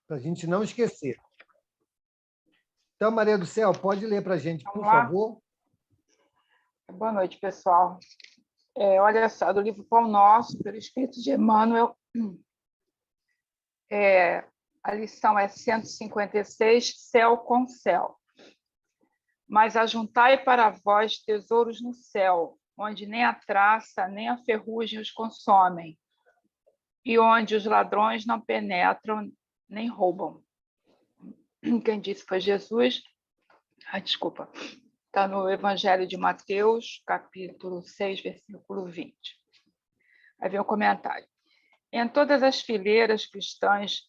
para a gente não esquecer. Então, Maria do Céu, pode ler para a gente, por favor? Boa noite, pessoal. Olha só, do livro Pão Nosso, pelo Espírito de Emmanuel, a lição é 156, Céu com Céu. Mas ajuntai para vós tesouros no céu, onde nem a traça, nem a ferrugem os consomem, e onde os ladrões não penetram nem roubam. Quem disse foi Jesus. Desculpa. Está no Evangelho de Mateus, capítulo 6, versículo 20. Aí vem o comentário. Em todas as fileiras cristãs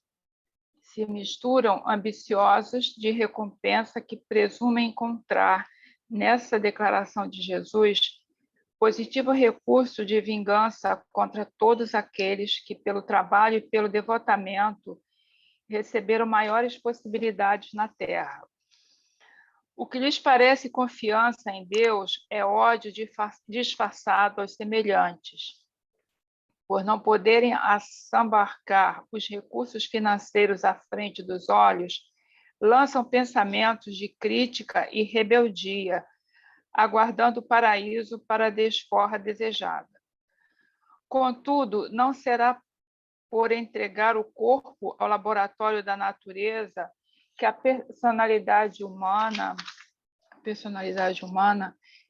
se misturam ambiciosos de recompensa que presumem encontrar nessa declaração de Jesus positivo recurso de vingança contra todos aqueles que, pelo trabalho e pelo devotamento, receberam maiores possibilidades na terra. O que lhes parece confiança em Deus é ódio disfarçado aos semelhantes. Por não poderem assambarcar os recursos financeiros à frente dos olhos, lançam pensamentos de crítica e rebeldia, aguardando o paraíso para a desforra desejada. Contudo, não será por entregar o corpo ao laboratório da natureza que a personalidade humana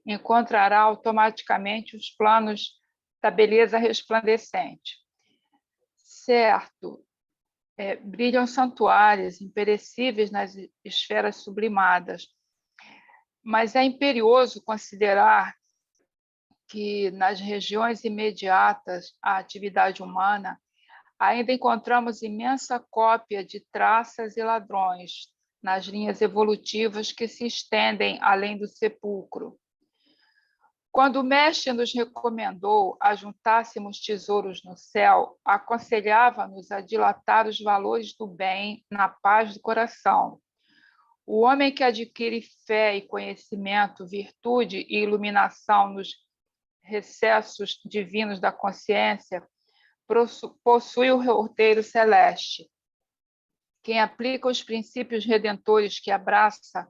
encontrará automaticamente os planos da beleza resplandecente. Certo, brilham santuários imperecíveis nas esferas sublimadas, mas é imperioso considerar que nas regiões imediatas à atividade humana ainda encontramos imensa cópia de traças e ladrões nas linhas evolutivas que se estendem além do sepulcro. Quando o Mestre nos recomendou ajuntássemos tesouros no céu, aconselhava-nos a dilatar os valores do bem na paz do coração. O homem que adquire fé e conhecimento, virtude e iluminação nos recessos divinos da consciência, possui o roteiro celeste. Quem aplica os princípios redentores que abraça,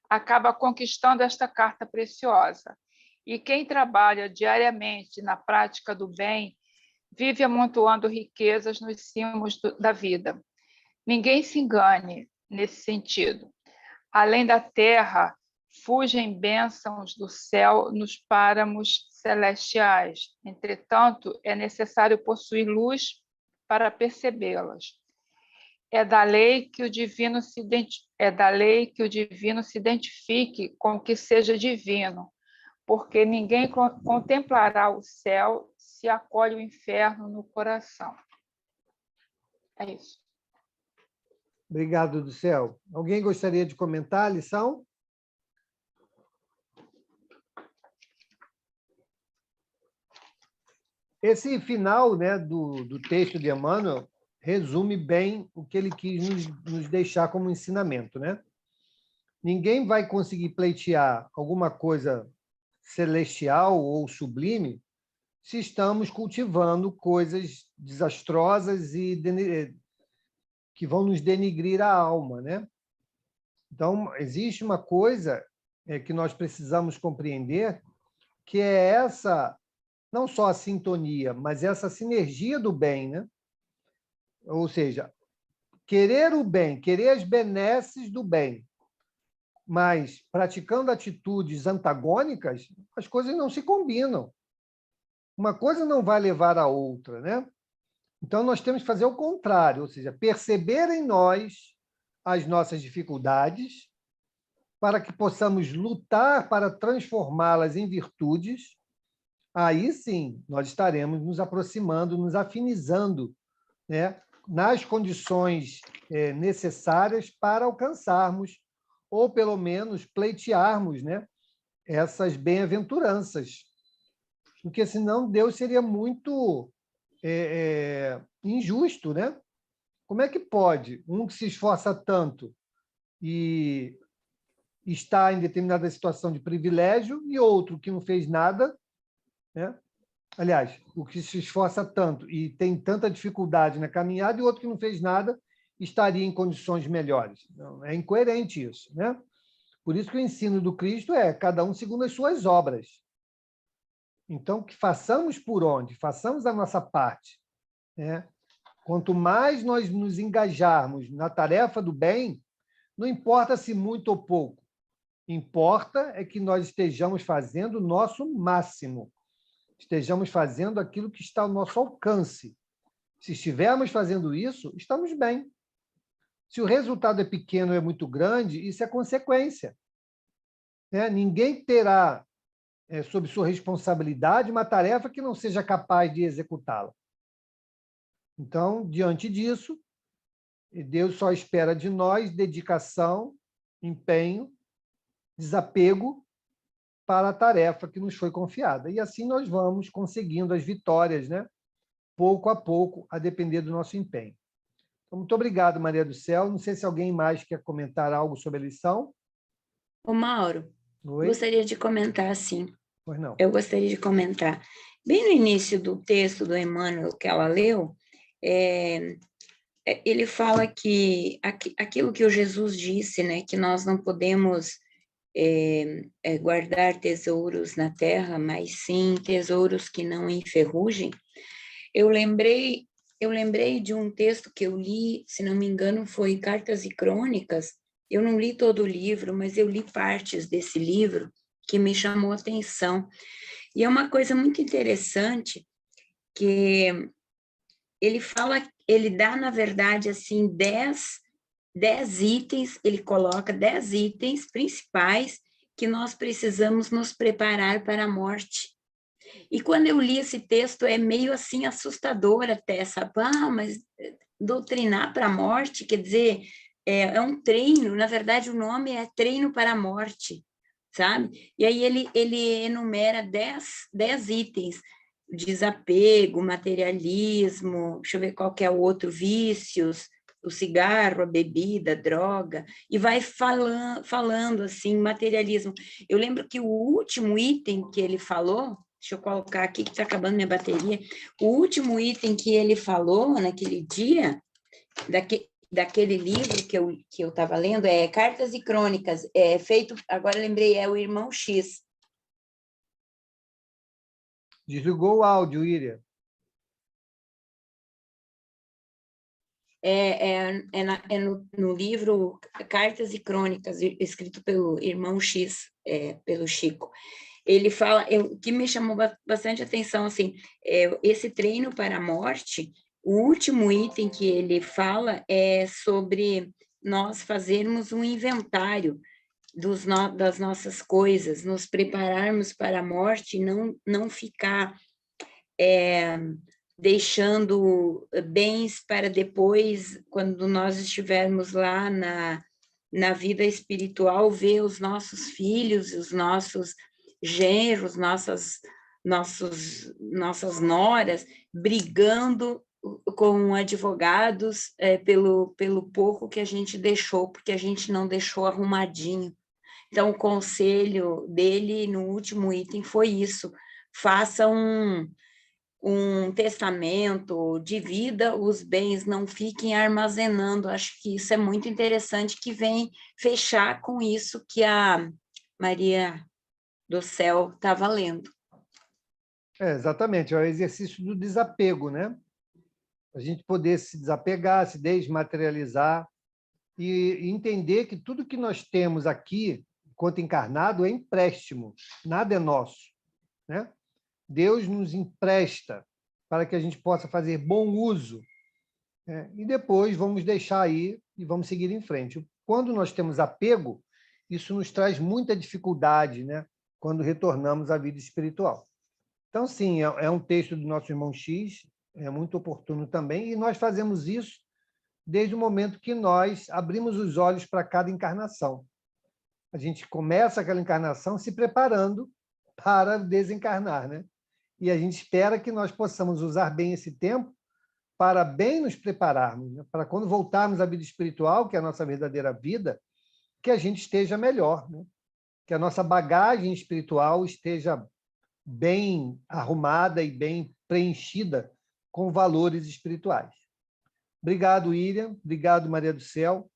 acaba conquistando esta carta preciosa. E quem trabalha diariamente na prática do bem, vive amontoando riquezas nos cimos da vida. Ninguém se engane nesse sentido. Além da terra, fugem bênçãos do céu nos páramos celestiais. Entretanto, é necessário possuir luz para percebê-las. É da lei que o divino se identifique com o que seja divino, porque ninguém contemplará o céu se acolhe o inferno no coração. É isso. Obrigado, do céu. Alguém gostaria de comentar a lição? Esse final, né, do texto de Emmanuel resume bem o que ele quis nos deixar como ensinamento, né? Ninguém vai conseguir pleitear alguma coisa celestial ou sublime se estamos cultivando coisas desastrosas e que vão nos denigrir a alma, né? Então, existe uma coisa que nós precisamos compreender, que é essa, não só a sintonia, mas essa sinergia do bem, né? Ou seja, querer o bem, querer as benesses do bem, mas praticando atitudes antagônicas, as coisas não se combinam. Uma coisa não vai levar à outra, né? Então, nós temos que fazer o contrário, ou seja, perceber em nós as nossas dificuldades, para que possamos lutar para transformá-las em virtudes. Aí sim, nós estaremos nos aproximando, nos afinizando, né, nas condições necessárias para alcançarmos, ou pelo menos pleitearmos, né, essas bem-aventuranças. Porque senão Deus seria muito injusto, né? Como é que pode um que se esforça tanto e está em determinada situação de privilégio e outro que não fez nada, né? Aliás, o que se esforça tanto e tem tanta dificuldade na caminhada e outro que não fez nada estaria em condições melhores. Não, é incoerente isso, né? Por isso que o ensino do Cristo é cada um segundo as suas obras. Então, que façamos por onde? Façamos a nossa parte, né? Quanto mais nós nos engajarmos na tarefa do bem, não importa se muito ou pouco, importa é que nós estejamos fazendo o nosso máximo, estejamos fazendo aquilo que está ao nosso alcance. Se estivermos fazendo isso, estamos bem. Se o resultado é pequeno ou é muito grande, isso é consequência, né? Ninguém terá sob sua responsabilidade uma tarefa que não seja capaz de executá-la. Então, diante disso, Deus só espera de nós dedicação, empenho, desapego para a tarefa que nos foi confiada. E assim nós vamos conseguindo as vitórias, né? Pouco a pouco, a depender do nosso empenho. Então, muito obrigado, Maria do Céu. Não sei se alguém mais quer comentar algo sobre a lição. Ô, Mauro, Oi? gostaria de comentar, sim. Pois não. Eu gostaria de comentar. Bem no início do texto do Emmanuel que ela leu, ele fala que aquilo que o Jesus disse, né, que nós não podemos guardar tesouros na terra, mas sim tesouros que não enferrujem. Eu lembrei de um texto que eu li, se não me engano, foi Cartas e Crônicas. Eu não li todo o livro, mas eu li partes desse livro que me chamou a atenção. E é uma coisa muito interessante que ele dá, na verdade, assim, 10 itens, ele coloca 10 itens principais que nós precisamos nos preparar para a morte. E quando eu li esse texto, é meio assim assustador até, sabe? Mas doutrinar para a morte, quer dizer, é um treino, na verdade o nome é treino para a morte, sabe? E aí ele enumera 10 itens: desapego, materialismo, deixa eu ver qual que é o outro, vícios, o cigarro, a bebida, a droga, e vai falando assim, materialismo. Eu lembro que o último item que ele falou, deixa eu colocar aqui que está acabando minha bateria, o último item que ele falou naquele dia, daquele livro que eu estava lendo, é Cartas e Crônicas, feito, agora lembrei, é o Irmão X. Desligou o áudio, Íria. No livro Cartas e Crônicas, escrito pelo Irmão X, pelo Chico. Ele fala, o que me chamou bastante atenção, assim, esse treino para a morte, o último item que ele fala é sobre nós fazermos um inventário das nossas coisas, nos prepararmos para a morte e não ficar deixando bens para depois, quando nós estivermos lá na vida espiritual, ver os nossos filhos, os nossos genros, nossas noras brigando com advogados pelo pouco que a gente deixou, porque a gente não deixou arrumadinho. Então, o conselho dele no último item foi isso: faça um testamento, divida os bens, não fiquem armazenando. Acho que isso é muito interessante, que vem fechar com isso que a Maria do Céu estava lendo. Exatamente, é o exercício do desapego, né? A gente poder se desapegar, se desmaterializar e entender que tudo que nós temos aqui, enquanto encarnado, é empréstimo, nada é nosso, né? Deus nos empresta para que a gente possa fazer bom uso, né? E depois vamos deixar aí e vamos seguir em frente. Quando nós temos apego, isso nos traz muita dificuldade, né? Quando retornamos à vida espiritual. Então, sim, é um texto do nosso irmão X, é muito oportuno também, e nós fazemos isso desde o momento que nós abrimos os olhos para cada encarnação. A gente começa aquela encarnação se preparando para desencarnar, né? E a gente espera que nós possamos usar bem esse tempo para bem nos prepararmos, né? Para quando voltarmos à vida espiritual, que é a nossa verdadeira vida, que a gente esteja melhor, né? Que a nossa bagagem espiritual esteja bem arrumada e bem preenchida com valores espirituais. Obrigado, Íria. Obrigado, Maria do Céu.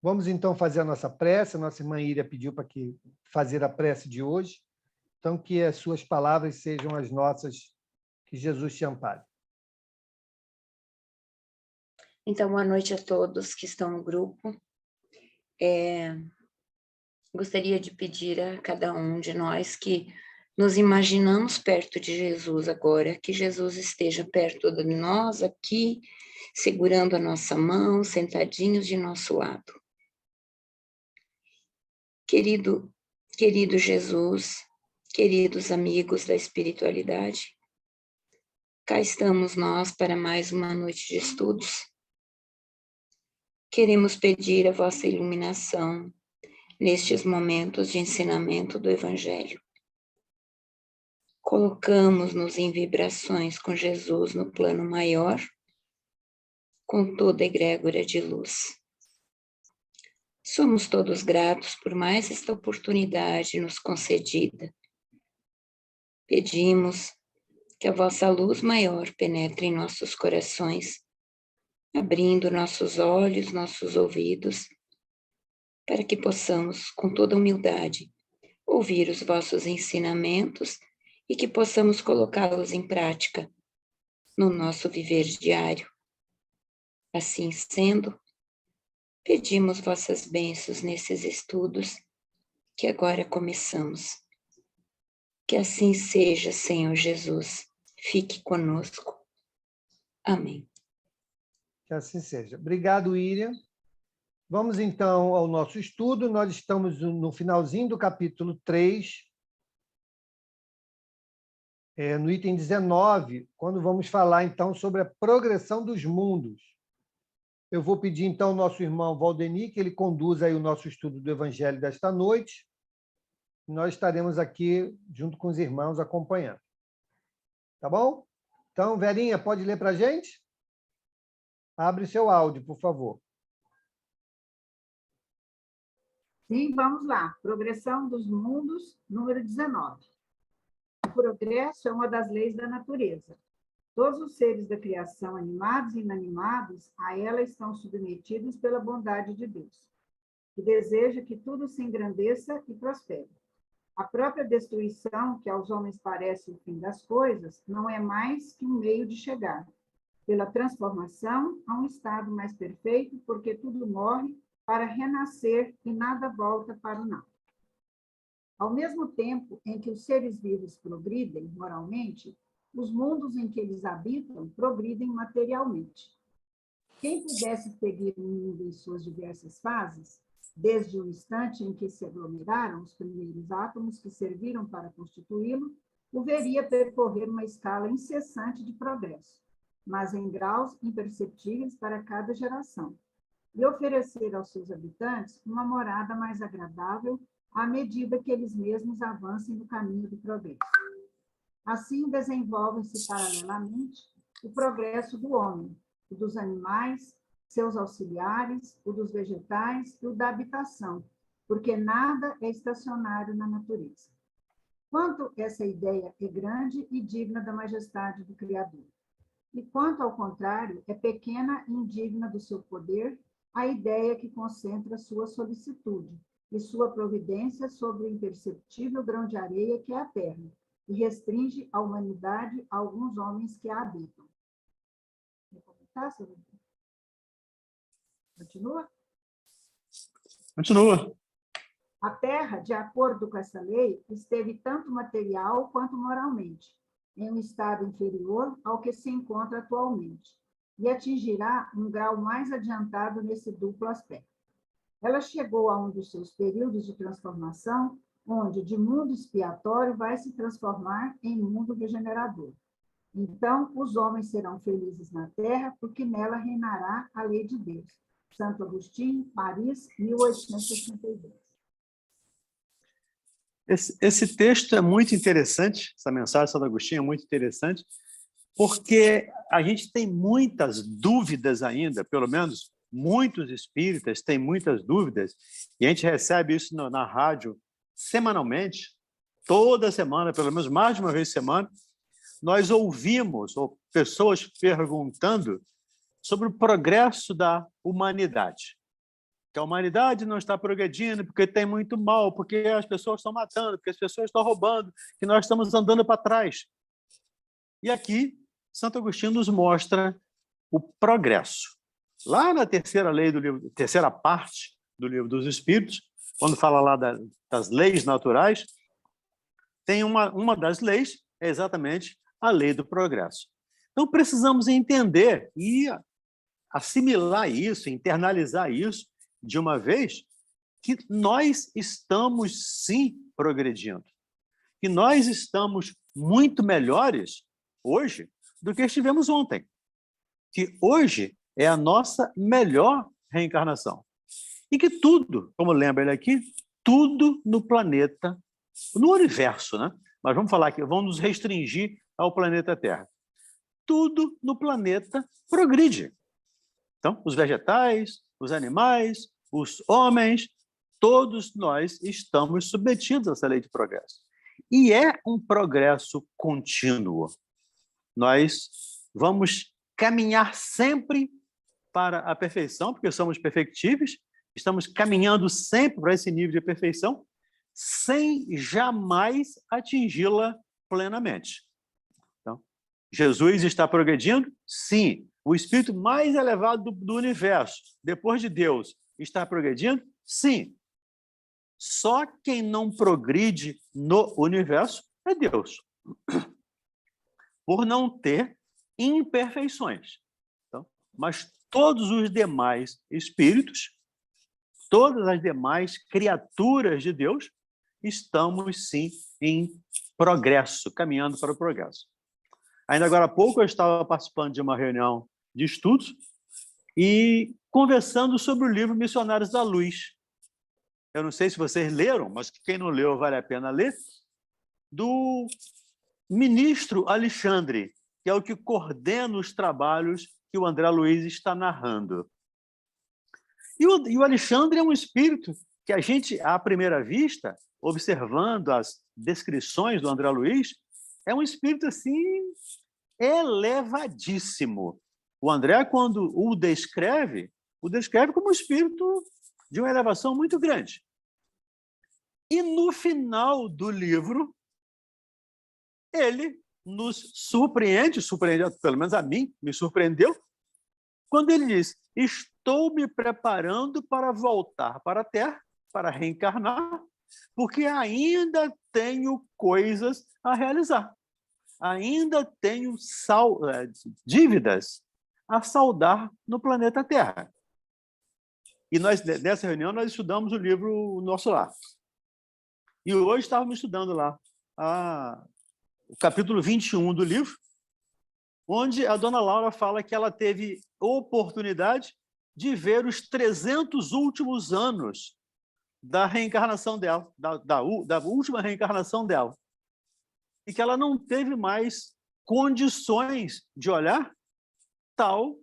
Vamos, então, fazer a nossa prece. A nossa irmã Íria pediu para fazer a prece de hoje. Então, que as suas palavras sejam as nossas, que Jesus te ampare. Então, boa noite a todos que estão no grupo. Gostaria de pedir a cada um de nós que nos imaginamos perto de Jesus agora, que Jesus esteja perto de nós aqui, segurando a nossa mão, sentadinhos de nosso lado. Querido Jesus, queridos amigos da espiritualidade, cá estamos nós para mais uma noite de estudos. Queremos pedir a vossa iluminação nestes momentos de ensinamento do Evangelho. Colocamos-nos em vibrações com Jesus no plano maior, com toda a egrégora de luz. Somos todos gratos por mais esta oportunidade nos concedida. Pedimos que a vossa luz maior penetre em nossos corações, abrindo nossos olhos, nossos ouvidos, para que possamos, com toda humildade, ouvir os vossos ensinamentos e que possamos colocá-los em prática no nosso viver diário. Assim sendo, pedimos vossas bênçãos nesses estudos que agora começamos. Que assim seja, Senhor Jesus. Fique conosco. Amém. Que assim seja. Obrigado, Íria. Vamos, então, ao nosso estudo. Nós estamos no finalzinho do capítulo 3, no item 19, quando vamos falar, então, sobre a progressão dos mundos. Eu vou pedir, então, ao nosso irmão Valdeni que ele conduza aí o nosso estudo do Evangelho desta noite. Nós estaremos aqui, junto com os irmãos, acompanhando. Tá bom? Então, Verinha, pode ler para a gente? Abre seu áudio, por favor. Sim, vamos lá. Progressão dos mundos, número 19. O progresso é uma das leis da natureza. Todos os seres da criação, animados e inanimados, a ela estão submetidos pela bondade de Deus, que deseja que tudo se engrandeça e prospere. A própria destruição, que aos homens parece o fim das coisas, não é mais que um meio de chegar, pela transformação, a um estado mais perfeito, porque tudo morre para renascer e nada volta para o nada. Ao mesmo tempo em que os seres vivos progridem moralmente, os mundos em que eles habitam progridem materialmente. Quem pudesse seguir o mundo em suas diversas fases, desde o instante em que se aglomeraram os primeiros átomos que serviram para constituí-lo, o veria percorrer uma escala incessante de progresso, mas em graus imperceptíveis para cada geração, e oferecer aos seus habitantes uma morada mais agradável à medida que eles mesmos avancem no caminho do progresso. Assim, desenvolvem-se paralelamente o progresso do homem, o dos animais, seus auxiliares, o dos vegetais e o da habitação, porque nada é estacionário na natureza. Quanto essa ideia é grande e digna da majestade do Criador. E quanto, ao contrário, é pequena e indigna do seu poder, a ideia que concentra sua solicitude e sua providência sobre o imperceptível grão de areia que é a terra, e restringe a humanidade a alguns homens que a habitam. Quer comentar, senhor? Continua? Continua. A terra, de acordo com essa lei, esteve tanto material quanto moralmente, em um estado inferior ao que se encontra atualmente, e atingirá um grau mais adiantado nesse duplo aspecto. Ela chegou a um dos seus períodos de transformação, onde de mundo expiatório vai se transformar em mundo regenerador. Então, os homens serão felizes na terra, porque nela reinará a lei de Deus. Santo Agostinho, Paris, 1862. Esse texto é muito interessante, essa mensagem de Santo Agostinho é muito interessante, porque a gente tem muitas dúvidas ainda, pelo menos muitos espíritas têm muitas dúvidas, e a gente recebe isso na rádio semanalmente, toda semana, pelo menos mais de uma vez por semana, nós ouvimos pessoas perguntando sobre o progresso da humanidade. Que a humanidade não está progredindo porque tem muito mal, porque as pessoas estão matando, porque as pessoas estão roubando, que nós estamos andando para trás. E aqui, Santo Agostinho nos mostra o progresso. Lá na terceira parte do Livro dos Espíritos, quando fala lá das leis naturais, tem uma das leis, é exatamente a lei do progresso. Então, precisamos entender e assimilar isso, internalizar isso de uma vez, que nós estamos, sim, progredindo. Que nós estamos muito melhores hoje do que estivemos ontem. Que hoje é a nossa melhor reencarnação. E que tudo, como lembra ele aqui, tudo no planeta, no universo, né? Mas vamos falar aqui, vamos nos restringir ao planeta Terra. Tudo no planeta progride. Então, os vegetais, os animais, os homens, todos nós estamos submetidos a essa lei de progresso. E é um progresso contínuo. Nós vamos caminhar sempre para a perfeição, porque somos perfectíveis, estamos caminhando sempre para esse nível de perfeição, sem jamais atingi-la plenamente. Então, Jesus está progredindo? Sim. O espírito mais elevado do universo, depois de Deus, está progredindo? Sim. Só quem não progride no universo é Deus, por não ter imperfeições. Então, mas todos os demais espíritos, todas as demais criaturas de Deus, estamos, sim, em progresso, caminhando para o progresso. Ainda agora há pouco eu estava participando de uma reunião de estudos e conversando sobre o livro Missionários da Luz. Eu não sei se vocês leram, mas quem não leu vale a pena ler, do ministro Alexandre, que é o que coordena os trabalhos que o André Luiz está narrando. E o Alexandre é um espírito que a gente, à primeira vista, observando as descrições do André Luiz, é um espírito assim elevadíssimo. O André, quando o descreve como um espírito de uma elevação muito grande. E no final do livro, ele nos surpreende, pelo menos a mim, me surpreendeu, quando ele diz: estou me preparando para voltar para a Terra, para reencarnar, porque ainda tenho coisas a realizar. Ainda tenho dívidas a saldar no planeta Terra. E nessa reunião, nós estudamos o livro Nosso Lar. E hoje estávamos estudando lá o capítulo 21 do livro, onde a dona Laura fala que ela teve oportunidade de ver os 300 últimos anos da reencarnação dela, da última reencarnação dela. E que ela não teve mais condições de olhar tal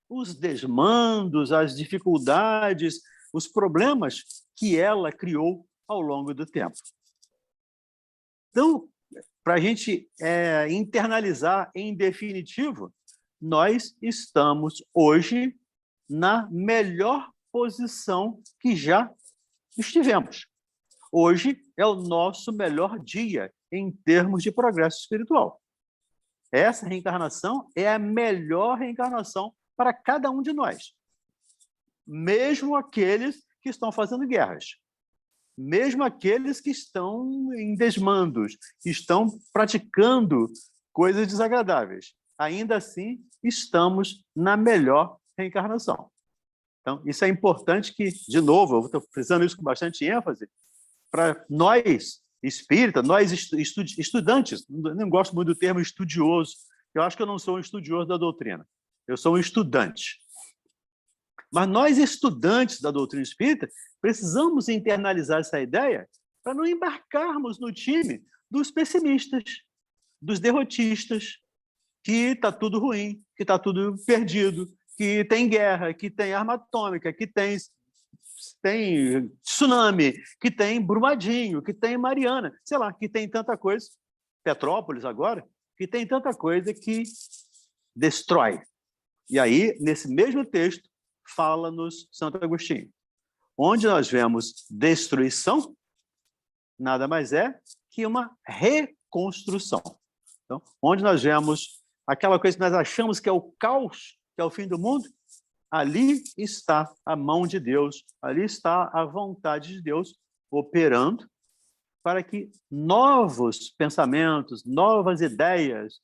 os desmandos, as dificuldades, os problemas que ela criou ao longo do tempo. Então, para a gente internalizar em definitivo, nós estamos hoje na melhor posição que já estivemos. Hoje é o nosso melhor dia em termos de progresso espiritual. Essa reencarnação é a melhor reencarnação para cada um de nós. Mesmo aqueles que estão fazendo guerras. Mesmo aqueles que estão em desmandos, que estão praticando coisas desagradáveis. Ainda assim, estamos na melhor reencarnação. Então, isso é importante que, de novo, eu estou frisando isso com bastante ênfase, para nós, espíritas, nós estudantes, não gosto muito do termo estudioso, eu acho que eu não sou um estudioso da doutrina, eu sou um estudante. Mas nós, estudantes da doutrina espírita, precisamos internalizar essa ideia para não embarcarmos no time dos pessimistas, dos derrotistas, que está tudo ruim, que está tudo perdido, que tem guerra, que tem arma atômica, que tem tsunami, que tem Brumadinho, que tem Mariana, sei lá, que tem tanta coisa, Petrópolis agora, que tem tanta coisa que destrói. E aí, nesse mesmo texto, fala-nos Santo Agostinho. Onde nós vemos destruição, nada mais é que uma reconstrução. Então, onde nós vemos aquela coisa que nós achamos que é o caos, que é o fim do mundo, ali está a mão de Deus, ali está a vontade de Deus operando para que novos pensamentos, novas ideias,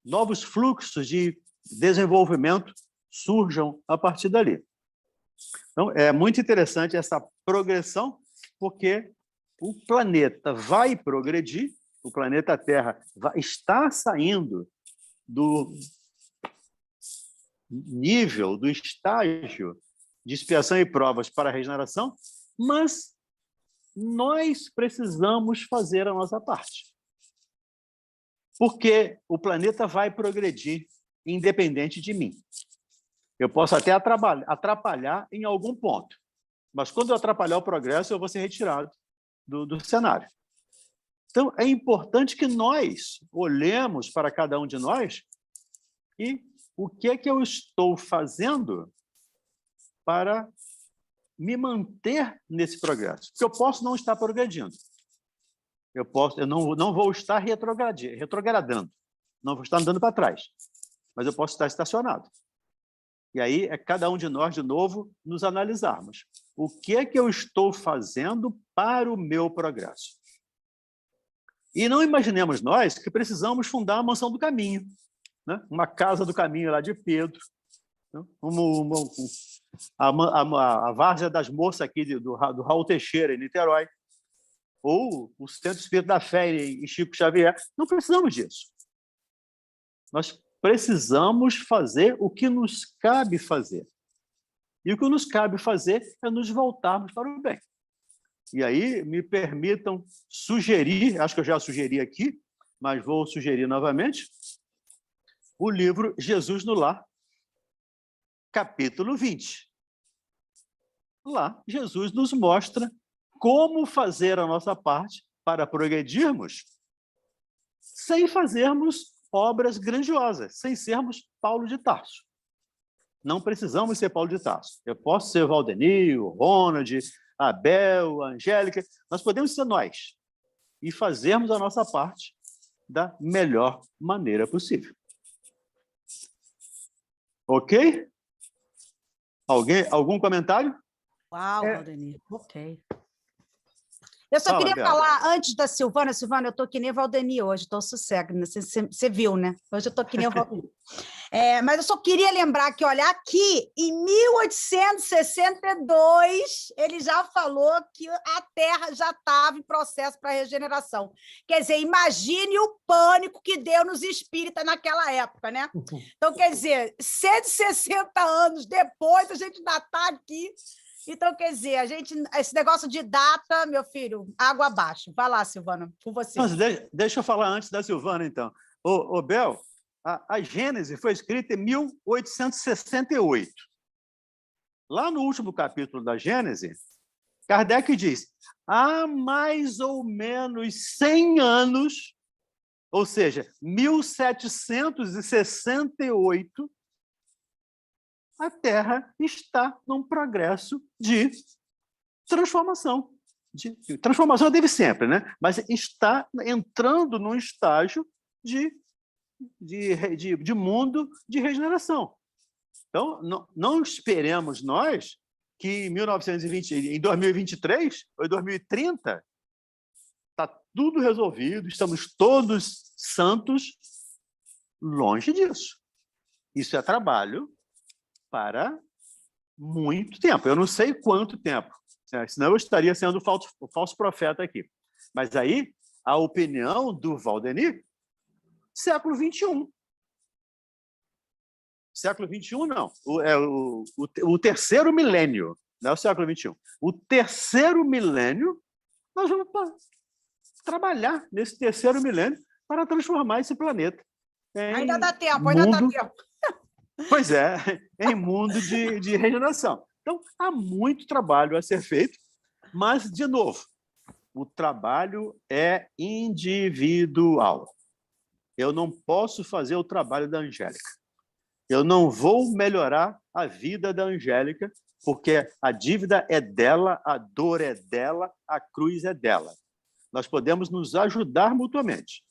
novos fluxos de desenvolvimento surjam a partir dali. Então, é muito interessante essa progressão, porque o planeta vai progredir, o planeta Terra está saindo do nível, do estágio de expiação e provas para a regeneração, mas nós precisamos fazer a nossa parte. Porque o planeta vai progredir independente de mim. Eu posso até atrapalhar em algum ponto, mas quando eu atrapalhar o progresso, eu vou ser retirado do cenário. Então, é importante que nós olhemos para cada um de nós e o que é que eu estou fazendo para me manter nesse progresso. Porque eu posso não estar progredindo. Eu não vou estar retrogradando, não vou estar andando para trás, mas eu posso estar estacionado. E aí é cada um de nós, de novo, nos analisarmos. O que é que eu estou fazendo para o meu progresso? E não imaginemos nós que precisamos fundar a Mansão do Caminho, né? Uma Casa do Caminho lá de Pedro, né? A Várzea das Moças aqui do Raul Teixeira, em Niterói, ou o Centro Espírita da Fé em Chico Xavier. Não precisamos disso. Nós precisamos fazer o que nos cabe fazer. E o que nos cabe fazer é nos voltarmos para o bem. E aí, me permitam sugerir, acho que eu já sugeri aqui, mas vou sugerir novamente, o livro Jesus no Lar, capítulo 20. Lá, Jesus nos mostra como fazer a nossa parte para progredirmos sem fazermos obras grandiosas, sem sermos Paulo de Tarso. Não precisamos ser Paulo de Tarso. Eu posso ser Valdenir, Ronald, Abel, Angélica. Nós podemos ser nós e fazermos a nossa parte da melhor maneira possível. Ok? Algum comentário? Uau, Valdenir. Ok. Eu só queria Bela. falar antes da Silvana. Silvana, eu estou que nem Valdenir hoje, estou sossego, né? Você viu, né? Hoje eu estou que nem o Valdenir. Mas eu só queria lembrar que, olha, aqui, em 1862, ele já falou que a Terra já estava em processo para regeneração. Quer dizer, imagine o pânico que deu nos espíritas naquela época, né? Então, quer dizer, 160 anos depois, a gente ainda está aqui. Então, quer dizer, esse negócio de data, meu filho, água abaixo. Vai lá, Silvana, com você. Mas deixa eu falar antes da Silvana, então. Ô Bel, a Gênese foi escrita em 1868. Lá no último capítulo da Gênese, Kardec diz, há mais ou menos 100 anos, ou seja, 1768, a Terra está num progresso de transformação. Transformação deve sempre, né? Mas está entrando num estágio de mundo de regeneração. Então, não esperemos nós que em 2023 ou em 2030 está tudo resolvido, estamos todos santos. Longe disso. Isso é trabalho para muito tempo. Eu não sei quanto tempo, senão eu estaria sendo o falso profeta aqui. Mas aí, a opinião do Valdenir, século XXI. Século XXI, não. O terceiro milênio, não é o século XXI. O terceiro milênio, nós vamos trabalhar nesse terceiro milênio para transformar esse planeta. Ainda dá tempo, ainda dá tempo. Pois é, em mundo de regeneração. Então, há muito trabalho a ser feito, mas, de novo, o trabalho é individual. Eu não posso fazer o trabalho da Angélica. Eu não vou melhorar a vida da Angélica, porque a dívida é dela, a dor é dela, a cruz é dela. Nós podemos nos ajudar mutuamente,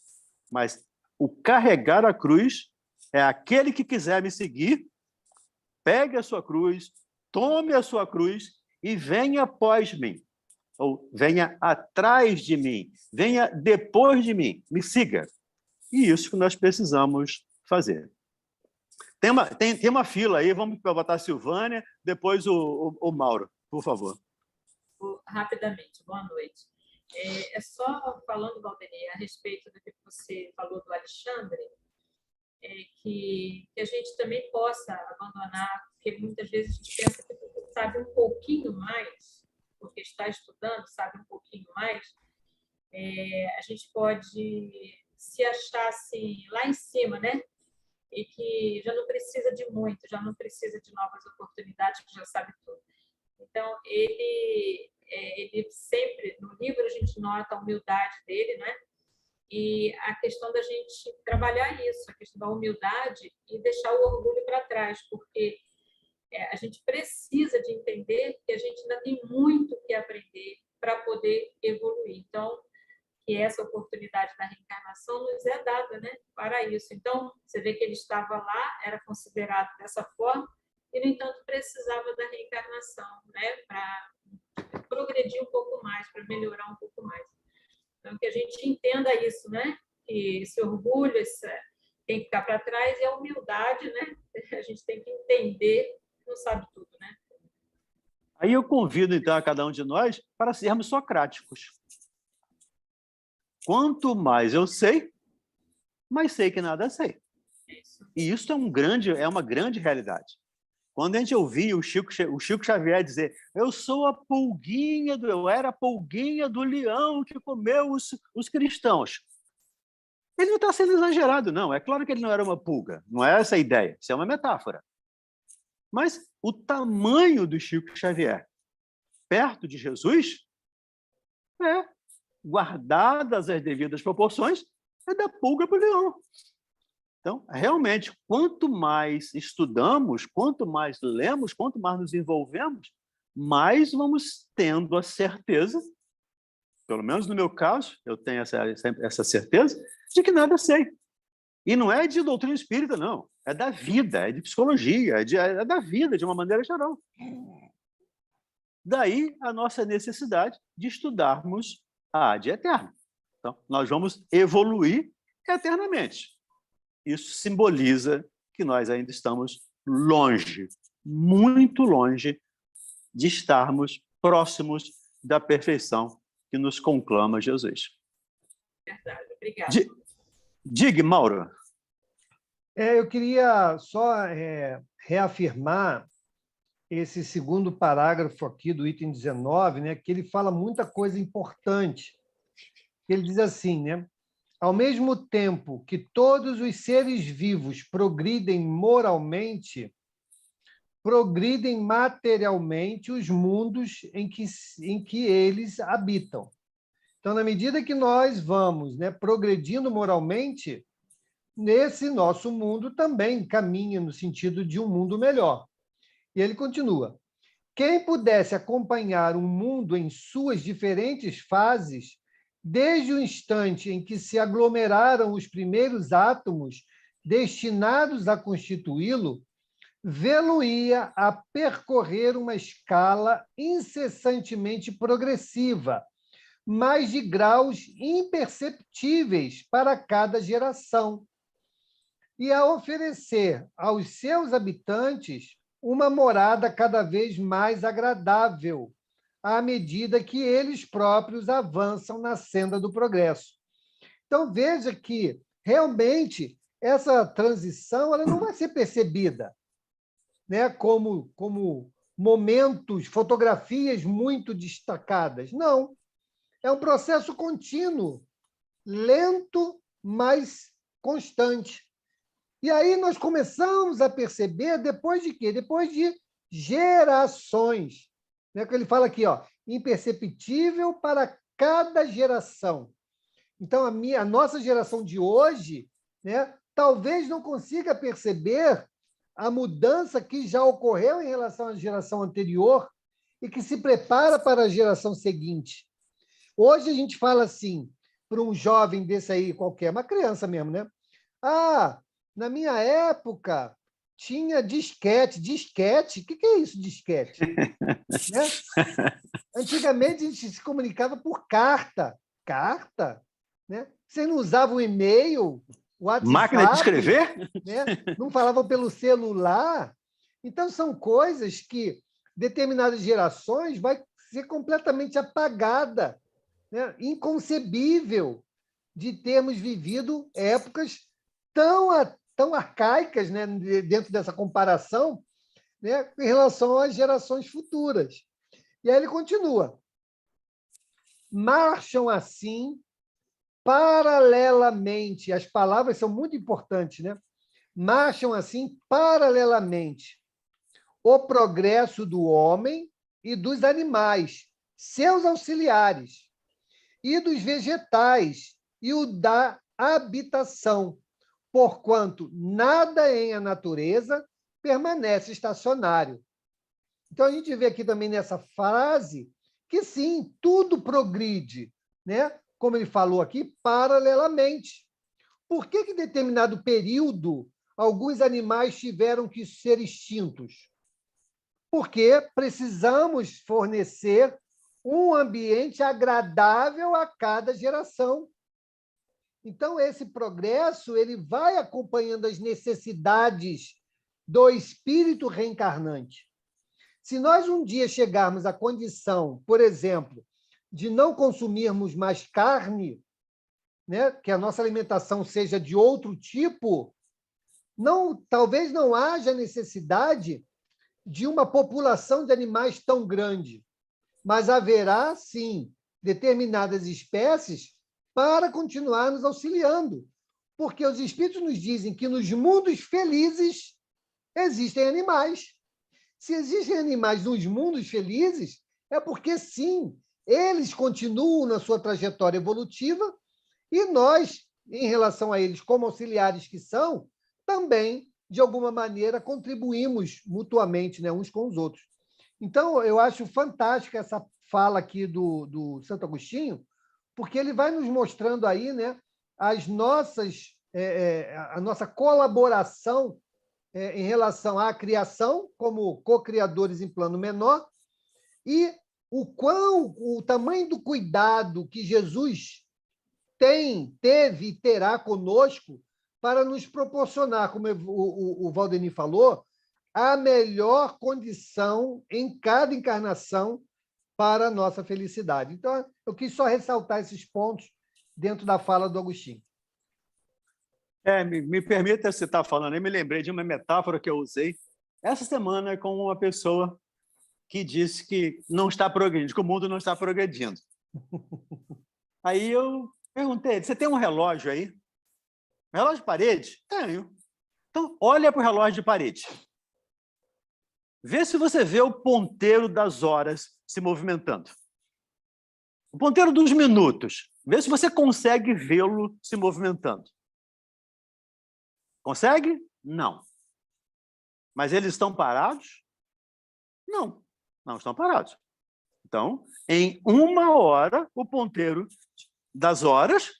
mas o carregar a cruz é aquele que quiser me seguir, pegue a sua cruz, tome a sua cruz e venha após mim, ou venha atrás de mim, venha depois de mim, me siga. E isso que nós precisamos fazer. Tem uma fila aí, vamos botar a Silvânia, depois o Mauro, por favor. Rapidamente, boa noite. Só falando, Valdemir, a respeito do que você falou do Alexandre, que a gente também possa abandonar, porque muitas vezes a gente pensa que sabe um pouquinho mais, porque está estudando, sabe um pouquinho mais, a gente pode se achar assim, lá em cima, né? E que já não precisa de muito, já não precisa de novas oportunidades, que já sabe tudo. Então, ele sempre, no livro a gente nota a humildade dele, né? E a questão da gente trabalhar isso, a questão da humildade e deixar o orgulho para trás, porque a gente precisa de entender que a gente ainda tem muito que aprender para poder evoluir. Então, que essa oportunidade da reencarnação nos é dada, né, para isso. Então, você vê que ele estava lá, era considerado dessa forma, e, no entanto, precisava da reencarnação, né, para progredir um pouco mais, para melhorar um pouco mais. Então, que a gente entenda isso, né, que esse orgulho tem que ficar para trás, e a humildade, né, a gente tem que entender que não sabe tudo, né. Aí eu convido, então, a cada um de nós para sermos socráticos. Quanto mais eu sei, mais sei que nada sei. E isso é uma grande realidade. Quando a gente ouvia o Chico Xavier dizer eu era a pulguinha do leão que comeu os cristãos. Ele não está sendo exagerado, não. É claro que ele não era uma pulga. Não é essa a ideia. Isso é uma metáfora. Mas o tamanho do Chico Xavier perto de Jesus guardadas as devidas proporções, é da pulga para o leão. Então, realmente, quanto mais estudamos, quanto mais lemos, quanto mais nos envolvemos, mais vamos tendo a certeza, pelo menos no meu caso, eu tenho essa certeza, de que nada sei. E não é de doutrina espírita, não. É da vida, é de psicologia, é da vida, de uma maneira geral. Daí a nossa necessidade de estudarmos a ad eterno. Então, nós vamos evoluir eternamente. Isso simboliza que nós ainda estamos longe, muito longe, de estarmos próximos da perfeição que nos conclama Jesus. Verdade, obrigada. Diga, Mauro. Eu queria só reafirmar esse segundo parágrafo aqui do item 19, né, que ele fala muita coisa importante. Ele diz assim, né, ao mesmo tempo que todos os seres vivos progridem moralmente, progridem materialmente os mundos em que eles habitam. Então, na medida que nós vamos, né, progredindo moralmente, nesse nosso mundo também caminha no sentido de um mundo melhor. E ele continua. Quem pudesse acompanhar um mundo em suas diferentes fases, desde o instante em que se aglomeraram os primeiros átomos destinados a constituí-lo, vê-lo-ia a percorrer uma escala incessantemente progressiva, mas de graus imperceptíveis para cada geração, e a oferecer aos seus habitantes uma morada cada vez mais agradável, à medida que eles próprios avançam na senda do progresso. Então, veja que, realmente, essa transição ela não vai ser percebida, né, como momentos, fotografias muito destacadas. Não. É um processo contínuo, lento, mas constante. E aí nós começamos a perceber depois de quê? Depois de gerações. Né? Que ele fala aqui, imperceptível para cada geração. Então, a nossa geração de hoje, né, talvez não consiga perceber a mudança que já ocorreu em relação à geração anterior e que se prepara para a geração seguinte. Hoje a gente fala assim, para um jovem desse aí qualquer, uma criança mesmo, né? Ah, na minha época tinha disquete. Disquete? O que é isso, disquete? Né? Antigamente a gente se comunicava por carta. Carta? Né? Vocês não usavam e-mail, WhatsApp? Máquina de escrever? Né? Não falavam pelo celular? Então, são coisas que determinadas gerações vai ser completamente apagada, né? Inconcebível de termos vivido épocas tão arcaicas, né? Dentro dessa comparação, né? Em relação às gerações futuras. E aí ele continua. Marcham assim, paralelamente. As palavras são muito importantes, né? Marcham assim, paralelamente. O progresso do homem e dos animais, seus auxiliares, e dos vegetais, e o da habitação, porquanto nada em a natureza permanece estacionário. Então, a gente vê aqui também nessa frase que, sim, tudo progride, né? Como ele falou aqui, paralelamente. Por que, em determinado período, alguns animais tiveram que ser extintos? Porque precisamos fornecer um ambiente agradável a cada geração. Então, esse progresso ele vai acompanhando as necessidades do espírito reencarnante. Se nós um dia chegarmos à condição, por exemplo, de não consumirmos mais carne, né, que a nossa alimentação seja de outro tipo, talvez não haja necessidade de uma população de animais tão grande, mas haverá, sim, determinadas espécies para continuar nos auxiliando, porque os espíritos nos dizem que nos mundos felizes existem animais. Se existem animais nos mundos felizes, é porque, sim, eles continuam na sua trajetória evolutiva e nós, em relação a eles, como auxiliares que são, também, de alguma maneira, contribuímos mutuamente, né, uns com os outros. Então, eu acho fantástica essa fala aqui do Santo Agostinho, porque ele vai nos mostrando aí, né, a nossa colaboração em relação à criação, como co-criadores em plano menor, e o tamanho do cuidado que Jesus teve e terá conosco para nos proporcionar, como o Valdemir falou, a melhor condição em cada encarnação para a nossa felicidade. Então, eu quis só ressaltar esses pontos dentro da fala do Agostinho. Me permita, você está falando, eu me lembrei de uma metáfora que eu usei essa semana com uma pessoa que disse que não está progredindo, que o mundo não está progredindo. Aí eu perguntei, você tem um relógio aí? Um relógio de parede? Tenho. Então, olha para o relógio de parede. Vê se você vê o ponteiro das horas se movimentando. O ponteiro dos minutos. Vê se você consegue vê-lo se movimentando. Consegue? Não. Mas eles estão parados? Não, não estão parados. Então, em 1 hora, o ponteiro das horas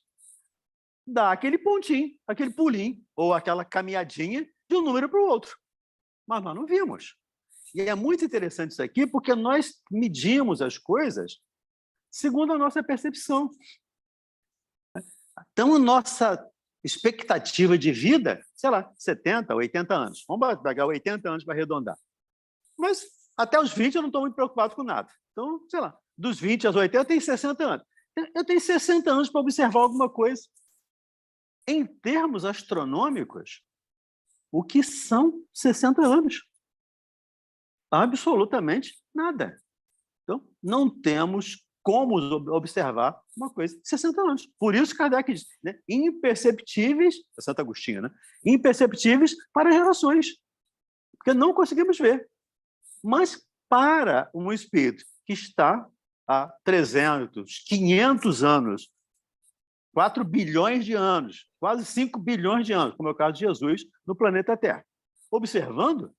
dá aquele pontinho, aquele pulinho, ou aquela caminhadinha de um número para o outro. Mas nós não vimos. E é muito interessante isso aqui, porque nós medimos as coisas segundo a nossa percepção. Então, a nossa expectativa de vida, sei lá, 70, 80 anos. Vamos pegar 80 anos para arredondar. Mas até os 20 eu não estou muito preocupado com nada. Então, sei lá, dos 20 aos 80 eu tenho 60 anos. Eu tenho 60 anos para observar alguma coisa. Em termos astronômicos, o que são 60 anos? Absolutamente nada. Então, não temos como observar uma coisa de 60 anos. Por isso, Kardec diz, né? Imperceptíveis, é Santo Agostinho, né? Imperceptíveis para gerações, porque não conseguimos ver. Mas para um espírito que está há 300, 500 anos, 4 bilhões de anos, quase 5 bilhões de anos, como é o caso de Jesus, no planeta Terra. observando,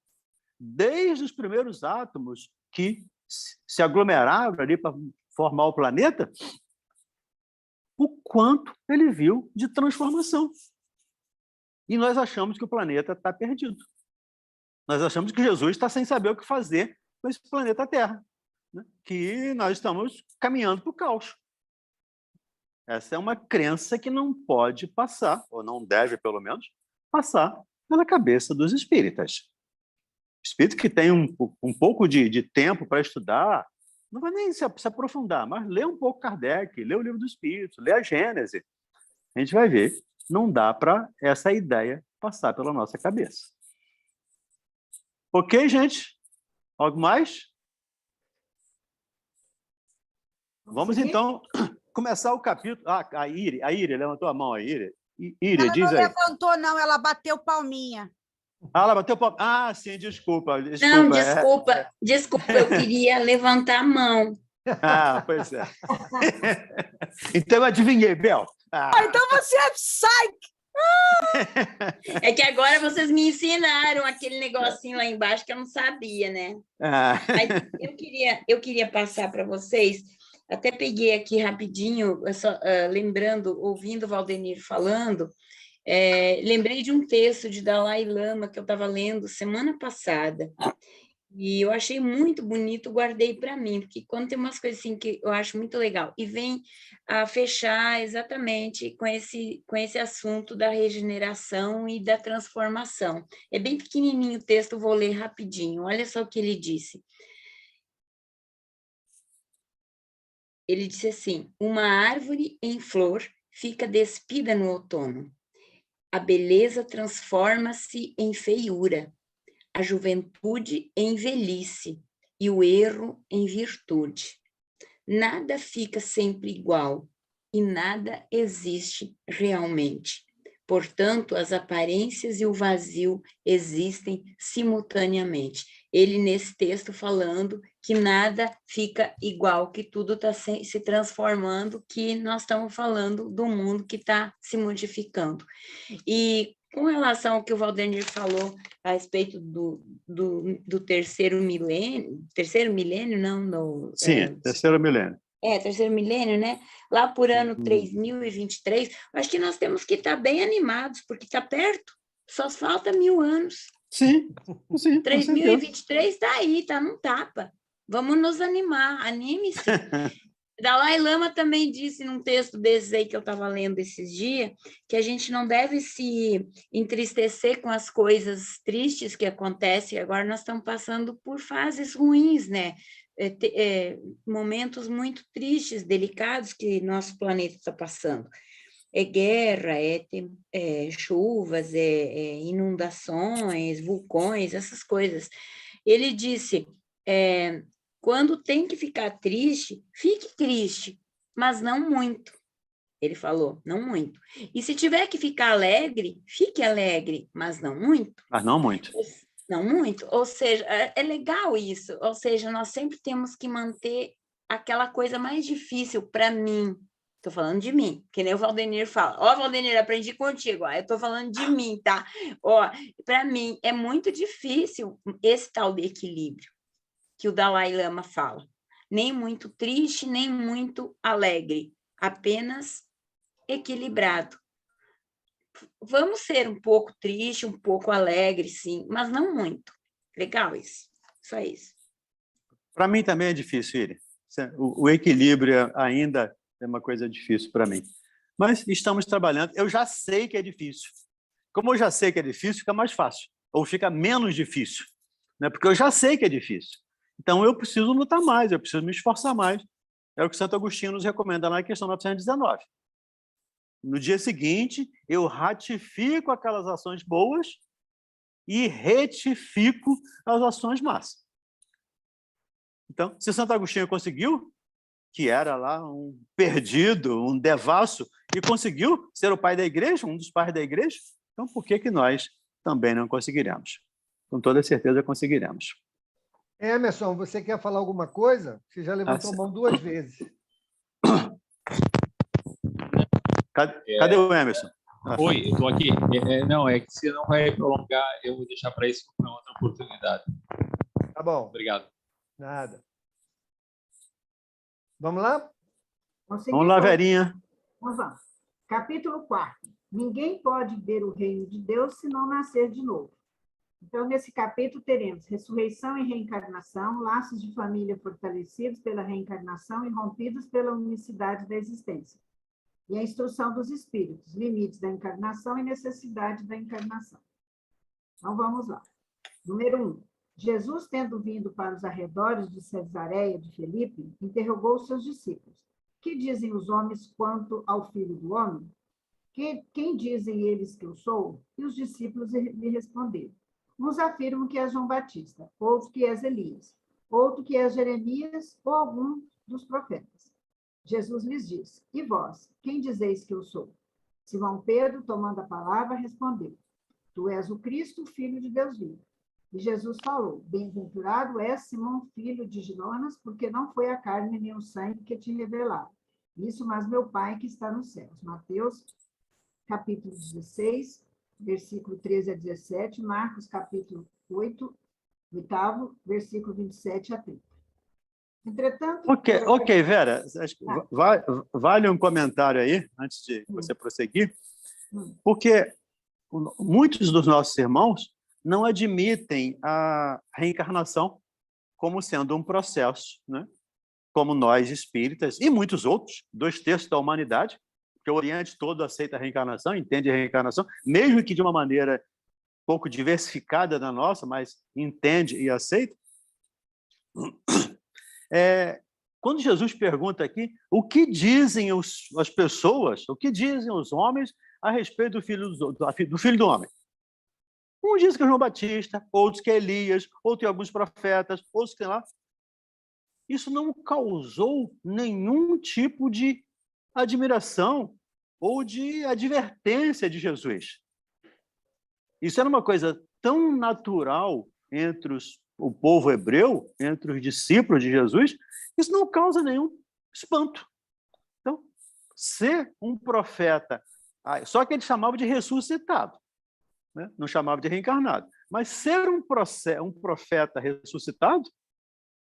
desde os primeiros átomos que se aglomeraram ali para formar o planeta, o quanto ele viu de transformação. E nós achamos que o planeta está perdido. Nós achamos que Jesus está sem saber o que fazer com esse planeta Terra, né? Que nós estamos caminhando para o caos. Essa é uma crença que não pode passar, ou não deve, pelo menos, passar pela cabeça dos espíritas. O espírito que tem um pouco de tempo para estudar, não vai nem se aprofundar, mas lê um pouco Kardec, lê o Livro dos Espíritos, lê a Gênese. A gente vai ver, não dá para essa ideia passar pela nossa cabeça. Ok, gente? Algo mais? Vamos então começar o capítulo. A Iri levantou a mão, a Iri. Iri, Ela diz não aí. levantou, não, ela bateu palminha. Ela bateu palma. Ah, sim, desculpa. Não, desculpa, eu queria levantar a mão. Ah, pois é. Então eu adivinhei, Bel. Então você sai! É que agora vocês me ensinaram aquele negocinho lá embaixo que eu não sabia, né? Mas eu queria passar para vocês, até peguei aqui rapidinho, lembrando, ouvindo o Valdenir falando, lembrei de um texto de Dalai Lama que eu estava lendo semana passada, e eu achei muito bonito, guardei para mim, porque quando tem umas coisas assim que eu acho muito legal, e vem a fechar exatamente com esse assunto da regeneração e da transformação. É bem pequenininho o texto, vou ler rapidinho. Olha só o que ele disse. Ele disse assim: uma árvore em flor fica despida no outono. A beleza transforma-se em feiura, a juventude em velhice e o erro em virtude. Nada fica sempre igual e nada existe realmente. Portanto, as aparências e o vazio existem simultaneamente. Ele, nesse texto, falando que nada fica igual, que tudo está se transformando, que nós estamos falando do mundo que está se modificando. E com relação ao que o Valdenir falou a respeito do terceiro milênio, não? Sim, terceiro milênio. Terceiro milênio, né? Lá por ano 3023, acho que nós temos que estar bem animados, porque está perto, só falta 1000 anos. Sim. 3023 está aí, está num tapa. Vamos nos animar, anime-se. Dalai Lama também disse num texto desses aí que eu estava lendo esses dias, que a gente não deve se entristecer com as coisas tristes que acontecem. Agora nós estamos passando por fases ruins, né? Momentos muito tristes, delicados que nosso planeta está passando. É guerra, chuvas, inundações, vulcões, essas coisas. Ele disse... quando tem que ficar triste, fique triste, mas não muito. Ele falou, não muito. E se tiver que ficar alegre, fique alegre, mas não muito. Mas não muito. Não muito. Ou seja, é legal isso. Ou seja, nós sempre temos que manter aquela coisa mais difícil para mim. Estou falando de mim, que nem o Valdenir fala. Valdenir, aprendi contigo. Eu estou falando de mim, tá? Para mim, é muito difícil esse tal de equilíbrio que o Dalai Lama fala. Nem muito triste, nem muito alegre. Apenas equilibrado. Vamos ser um pouco triste, um pouco alegre, sim, mas não muito. Legal isso. Só isso. Para mim também é difícil, Iri. O equilíbrio ainda é uma coisa difícil para mim. Mas estamos trabalhando. Eu já sei que é difícil. Como eu já sei que é difícil, fica mais fácil. Ou fica menos difícil. Né? Porque eu já sei que é difícil. Então, eu preciso lutar mais, eu preciso me esforçar mais. É o que Santo Agostinho nos recomenda na questão 919. No dia seguinte, eu ratifico aquelas ações boas e retifico as ações más. Então, se Santo Agostinho conseguiu, que era lá um perdido, um devasso, e conseguiu ser o pai da igreja, um dos pais da igreja, então por que nós também não conseguiremos? Com toda certeza conseguiremos. Emerson, você quer falar alguma coisa? Você já levantou a mão 2 vezes. Cadê o Emerson? Oi, eu estou aqui. Não, é que se não vai prolongar, eu vou deixar para isso para outra oportunidade. Tá bom. Obrigado. Nada. Vamos lá? Vamos lá, Verinha. Vamos lá. Capítulo 4. Ninguém pode ver o reino de Deus se não nascer de novo. Então, nesse capítulo, teremos ressurreição e reencarnação, laços de família fortalecidos pela reencarnação e rompidos pela unicidade da existência. E a instrução dos espíritos, limites da encarnação e necessidade da encarnação. Então, vamos lá. Número 1. Jesus, tendo vindo para os arredores de Cesareia de Filipe, interrogou seus discípulos. Que dizem os homens quanto ao Filho do Homem? Quem dizem eles que eu sou? E os discípulos lhe responderam. Uns afirmam que é João Batista, outros que és Elias, outro que é Jeremias ou algum dos profetas. Jesus lhes disse, e vós, quem dizeis que eu sou? Simão Pedro, tomando a palavra, respondeu, tu és o Cristo, filho de Deus vivo. E Jesus falou, bem-aventurado és Simão, filho de Jonas, porque não foi a carne nem o sangue que te revelaram. Isso, mas meu Pai que está nos céus. Mateus, capítulo 16, versículo 13 a 17, Marcos, capítulo 8, versículo 27 a 30. Entretanto... Ok, Vera, vale um comentário aí, antes de você prosseguir, porque muitos dos nossos irmãos não admitem a reencarnação como sendo um processo, né? Como nós espíritas, e muitos outros, 2/3 da humanidade, que o Oriente todo aceita a reencarnação, entende a reencarnação, mesmo que de uma maneira pouco diversificada da nossa, mas entende e aceita. Quando Jesus pergunta aqui, o que dizem as pessoas, o que dizem os homens a respeito do Filho do Homem? Uns dizem que é João Batista, outros que é Elias, outros que alguns profetas, outros que lá. Isso não causou nenhum tipo de admiração ou de advertência de Jesus. Isso era uma coisa tão natural entre o povo hebreu, entre os discípulos de Jesus, isso não causa nenhum espanto. Então, ser um profeta, só que ele chamava de ressuscitado, né? Não chamava de reencarnado, mas ser um profeta ressuscitado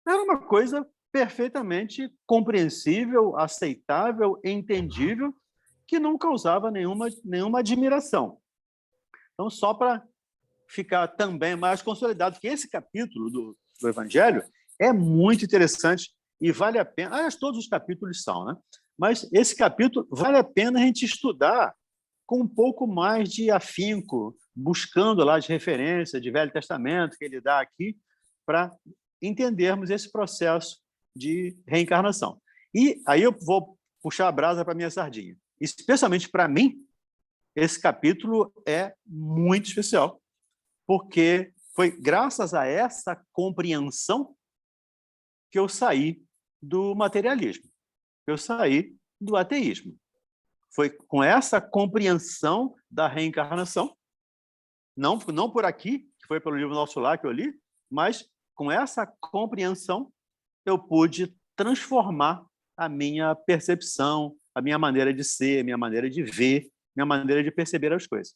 era uma coisa perfeitamente compreensível, aceitável, entendível, que não causava nenhuma admiração. Então, só para ficar também mais consolidado, que esse capítulo do Evangelho é muito interessante e vale a pena... Aliás, todos os capítulos são, né? Mas esse capítulo vale a pena a gente estudar com um pouco mais de afinco, buscando lá as referências de Velho Testamento que ele dá aqui, para entendermos esse processo de reencarnação. E aí eu vou puxar a brasa para a minha sardinha. Especialmente para mim, esse capítulo é muito especial, porque foi graças a essa compreensão que eu saí do materialismo, que eu saí do ateísmo. Foi com essa compreensão da reencarnação, não por aqui, que foi pelo livro Nosso Lar que eu li, mas com essa compreensão eu pude transformar a minha percepção, a minha maneira de ser, a minha maneira de ver, minha maneira de perceber as coisas.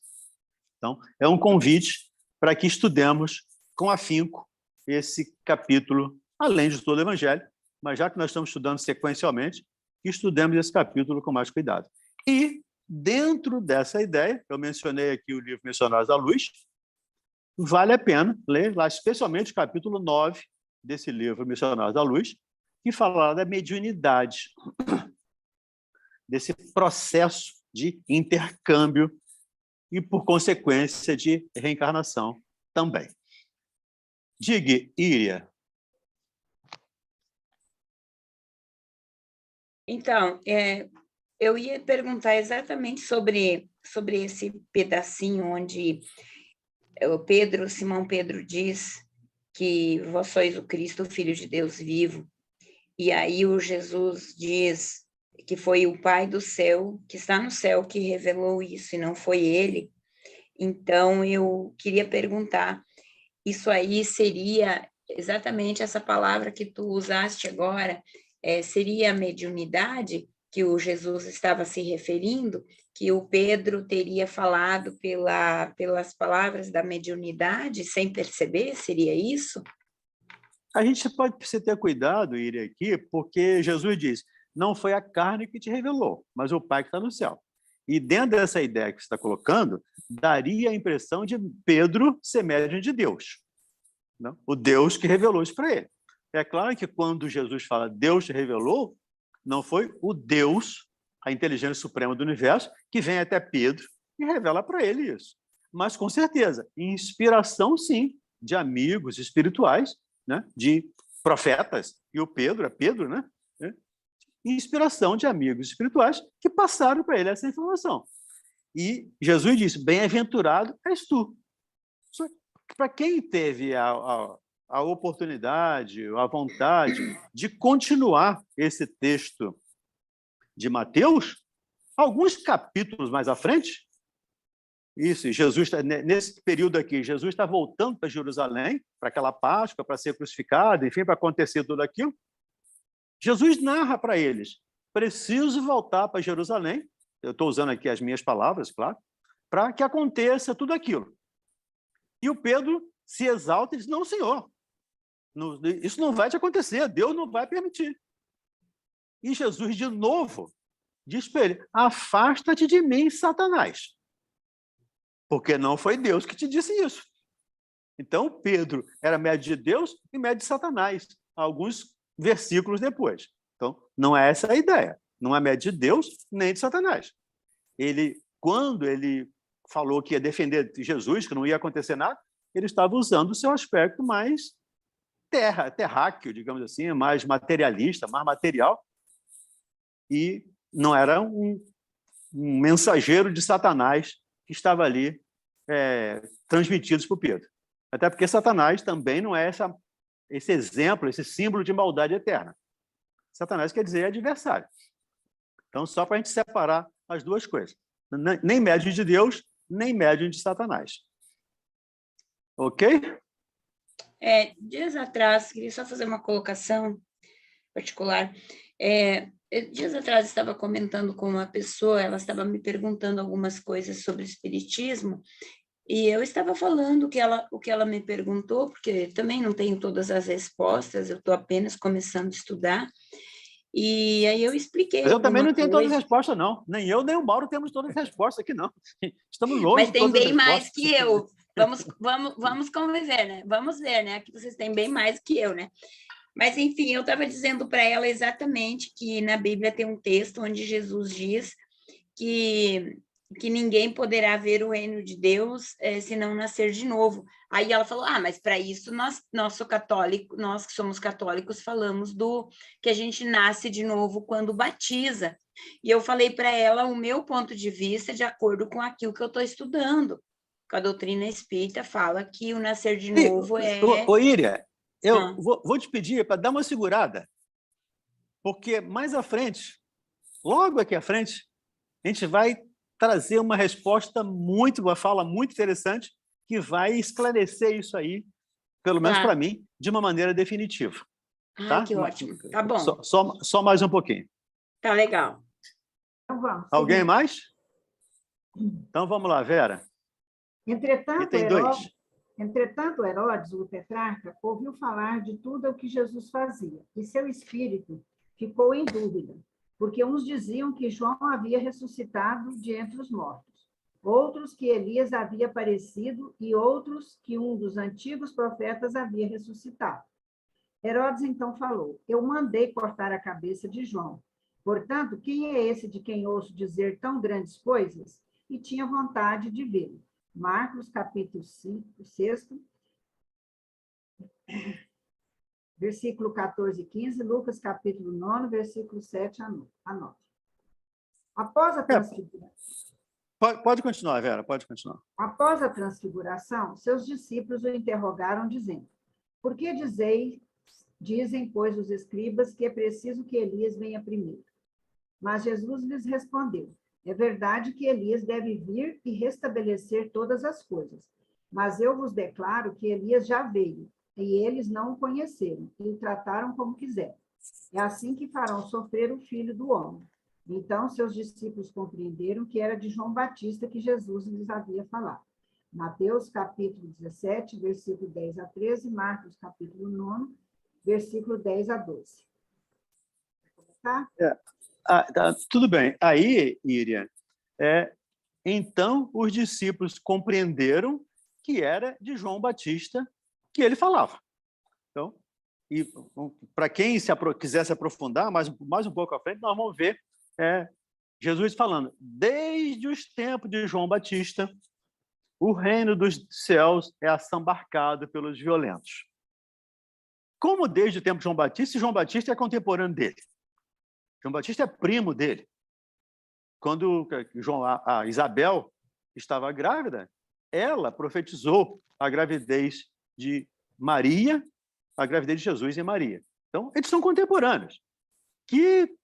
Então, é um convite para que estudemos com afinco esse capítulo, além de todo o Evangelho, mas já que nós estamos estudando sequencialmente, que estudemos esse capítulo com mais cuidado. E, dentro dessa ideia, eu mencionei aqui o livro Missionários da Luz, vale a pena ler lá, especialmente o capítulo 9 desse livro Missionários da Luz, que fala da mediunidade, desse processo de intercâmbio e, por consequência, de reencarnação também. Diga, Íria. Então, eu ia perguntar exatamente sobre esse pedacinho onde Simão Pedro diz que vós sois o Cristo, o Filho de Deus vivo. E aí o Jesus diz que foi o Pai do céu, que está no céu, que revelou isso, e não foi ele. Então, eu queria perguntar, isso aí seria exatamente essa palavra que tu usaste agora, seria a mediunidade, que o Jesus estava se referindo, que o Pedro teria falado pelas palavras da mediunidade sem perceber, seria isso? A gente pode precisar ter cuidado, Iri, aqui, porque Jesus diz, não foi a carne que te revelou, mas o Pai que está no céu. E dentro dessa ideia que você está colocando, daria a impressão de Pedro ser médium de Deus. Não? O Deus que revelou isso para ele. É claro que quando Jesus fala Deus te revelou, não foi o Deus, a inteligência suprema do universo, que vem até Pedro e revela para ele isso. Mas, com certeza, inspiração, sim, de amigos espirituais, né? De profetas, e o Pedro é Pedro, né? Inspiração de amigos espirituais que passaram para ele essa informação. E Jesus disse, bem-aventurado és tu. Para quem teve a oportunidade, a vontade de continuar esse texto de Mateus, alguns capítulos mais à frente, isso, Jesus, nesse período aqui, Jesus está voltando para Jerusalém, para aquela Páscoa, para ser crucificado, enfim, para acontecer tudo aquilo. Jesus narra para eles, preciso voltar para Jerusalém, eu estou usando aqui as minhas palavras, claro, para que aconteça tudo aquilo. E o Pedro se exalta e diz, não, Senhor, isso não vai te acontecer, Deus não vai permitir. E Jesus, de novo, diz para ele, afasta-te de mim, Satanás, porque não foi Deus que te disse isso. Então, Pedro era médio de Deus e médio de Satanás, alguns versículos depois. Então, não é essa a ideia. Não é médio de Deus nem de Satanás. Quando ele falou que ia defender Jesus, que não ia acontecer nada, ele estava usando o seu aspecto mais terráqueo, digamos assim, mais materialista, mais material, e não era um mensageiro de Satanás que estava ali transmitido para o Pedro. Até porque Satanás também não é esse exemplo, esse símbolo de maldade eterna. Satanás quer dizer adversário. Então, só para a gente separar as duas coisas. Nem médium de Deus, nem médium de Satanás. Ok? Dias atrás, queria só fazer uma colocação particular. Dias atrás, estava comentando com uma pessoa, ela estava me perguntando algumas coisas sobre o espiritismo, e eu estava falando o que ela me perguntou, porque também não tenho todas as respostas, eu estou apenas começando a estudar, e aí eu expliquei. Mas eu também não tenho todas as respostas, não. Nem eu, nem o Mauro temos todas as respostas aqui, não. Estamos longe Mas de tem todas as bem mais respostas. que eu. Vamos conviver, né? Vamos ver, né? Que vocês têm bem mais que eu, né? Mas, enfim, eu estava dizendo para ela exatamente que na Bíblia tem um texto onde Jesus diz que ninguém poderá ver o reino de Deus se não nascer de novo. Aí ela falou, mas para isso nós que somos católicos, falamos que a gente nasce de novo quando batiza. E eu falei para ela o meu ponto de vista de acordo com aquilo que eu estou estudando. A doutrina espírita fala que o nascer de novo Ô, Íria, eu vou te pedir para dar uma segurada, porque mais à frente, logo aqui à frente, a gente vai trazer uma uma fala muito interessante, que vai esclarecer isso aí, pelo menos para mim, de uma maneira definitiva. Tá? Que ótimo. Tá bom. Só mais um pouquinho. Tá legal. Então, vamos. Alguém mais? Então, vamos lá, Vera. Entretanto, Herodes, o tetrarca, ouviu falar de tudo o que Jesus fazia, e seu espírito ficou em dúvida, porque uns diziam que João havia ressuscitado de entre os mortos, outros que Elias havia aparecido e outros que um dos antigos profetas havia ressuscitado. Herodes então falou, eu mandei cortar a cabeça de João. Portanto, quem é esse de quem ouço dizer tão grandes coisas? E tinha vontade de vê-lo. Marcos, capítulo 6, versículo 14 e 15, Lucas, capítulo 9, versículo 7 a 9. Após a transfiguração... Pode continuar, Vera, pode continuar. Após a transfiguração, seus discípulos o interrogaram, dizendo, por que dizem, pois, os escribas que é preciso que Elias venha primeiro? Mas Jesus lhes respondeu, é verdade que Elias deve vir e restabelecer todas as coisas, mas eu vos declaro que Elias já veio, e eles não o conheceram, e o trataram como quiseram. É assim que farão sofrer o Filho do Homem. Então, seus discípulos compreenderam que era de João Batista que Jesus lhes havia falado. Mateus, capítulo 17, versículo 10 a 13, Marcos, capítulo 9, versículo 10 a 12. Tá? Tá, tudo bem. Aí, Íria, então os discípulos compreenderam que era de João Batista que ele falava. Então, para quem quiser se aprofundar mais um pouco à frente, nós vamos ver Jesus falando, desde os tempos de João Batista, o reino dos céus é assambarcado pelos violentos. Como desde o tempo de João Batista, João Batista é contemporâneo dele. João Batista é primo dele. Quando a Isabel estava grávida, ela profetizou a gravidez de Maria, a gravidez de Jesus e Maria. Então, eles são contemporâneos.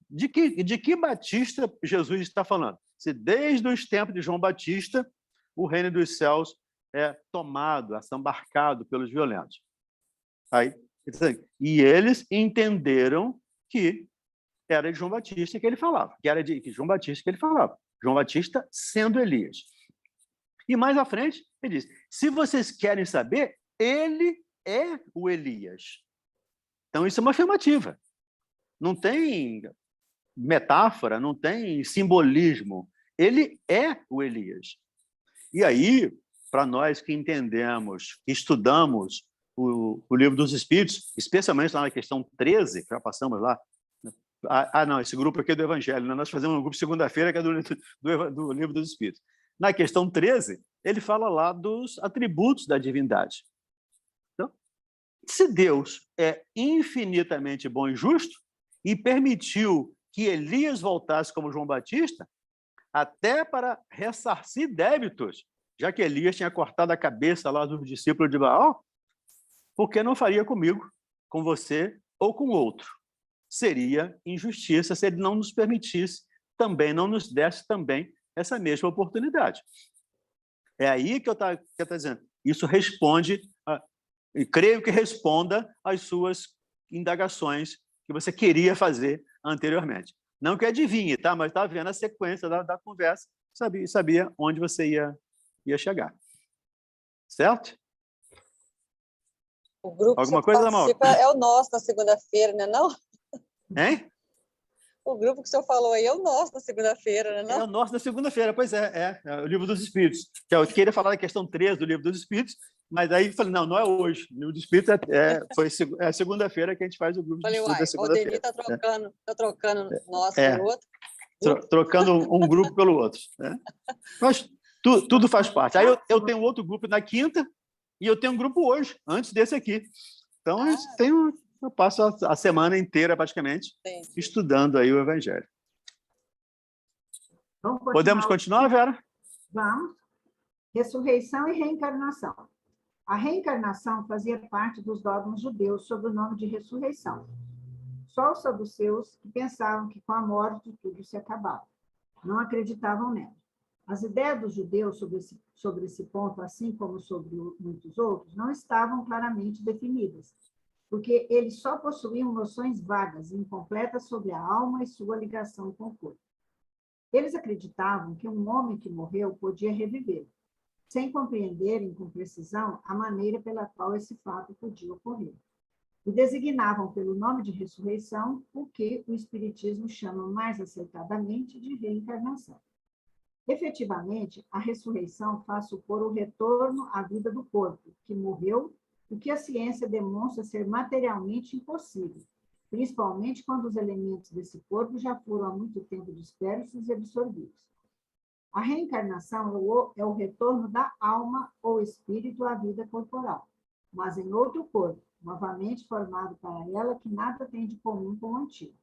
De que Batista Jesus está falando? Se desde os tempos de João Batista, o reino dos céus é tomado, assambarcado pelos violentos. E eles entenderam que era de João Batista que ele falava, que era de João Batista que ele falava. João Batista sendo Elias. E mais à frente, ele diz, se vocês querem saber, ele é o Elias. Então, isso é uma afirmativa. Não tem metáfora, não tem simbolismo. Ele é o Elias. E aí, para nós que entendemos, que estudamos o Livro dos Espíritos, especialmente lá na questão 13, que já passamos lá, não, esse grupo aqui é do Evangelho, né? Nós fazemos um grupo segunda-feira que é do Livro dos Espíritos. Na questão 13, ele fala lá dos atributos da divindade. Então, se Deus é infinitamente bom e justo e permitiu que Elias voltasse como João Batista, até para ressarcir débitos, já que Elias tinha cortado a cabeça lá dos discípulos de Baal, por que não faria comigo, com você ou com outro? Seria injustiça se ele não nos permitisse, também não nos desse também essa mesma oportunidade. É aí que eu estou dizendo. Isso responde, e creio que responda às suas indagações que você queria fazer anteriormente. Não que adivinhe, tá? Mas estava vendo a sequência da conversa, sabia onde você ia chegar. Certo? O grupo Alguma que coisa, participa Mauro? é o nosso na segunda-feira, né, não? Hein? O grupo que o senhor falou aí é o nosso na segunda-feira, né, não? É o nosso da segunda-feira, pois é o Livro dos Espíritos. Que eu queria falar da questão 13 do Livro dos Espíritos, mas aí falei, não é hoje. O Livro dos Espíritos foi segunda-feira que a gente faz o grupo de Falei, estudo da uai, o segunda-feira. Aldeni está trocando nosso pelo outro. Trocando um grupo pelo outro. Né? Mas tudo faz parte. Aí eu tenho outro grupo na quinta e eu tenho um grupo hoje, antes desse aqui. Então, eu passo a semana inteira, praticamente, estudando aí o Evangelho. Podemos continuar, Vera? Vamos. Ressurreição e reencarnação. A reencarnação fazia parte dos dogmas judeus sob o nome de ressurreição. Só os saduceus que pensavam que com a morte tudo se acabava. Não acreditavam nela. As ideias dos judeus sobre esse ponto, assim como sobre muitos outros, não estavam claramente definidas, porque eles só possuíam noções vagas e incompletas sobre a alma e sua ligação com o corpo. Eles acreditavam que um homem que morreu podia reviver, sem compreenderem com precisão a maneira pela qual esse fato podia ocorrer. E designavam pelo nome de ressurreição o que o Espiritismo chama mais acertadamente de reencarnação. Efetivamente, a ressurreição faz supor o retorno à vida do corpo, que morreu, o que a ciência demonstra ser materialmente impossível, principalmente quando os elementos desse corpo já foram há muito tempo dispersos e absorvidos. A reencarnação é o retorno da alma ou espírito à vida corporal, mas em outro corpo, novamente formado para ela, que nada tem de comum com o antigo.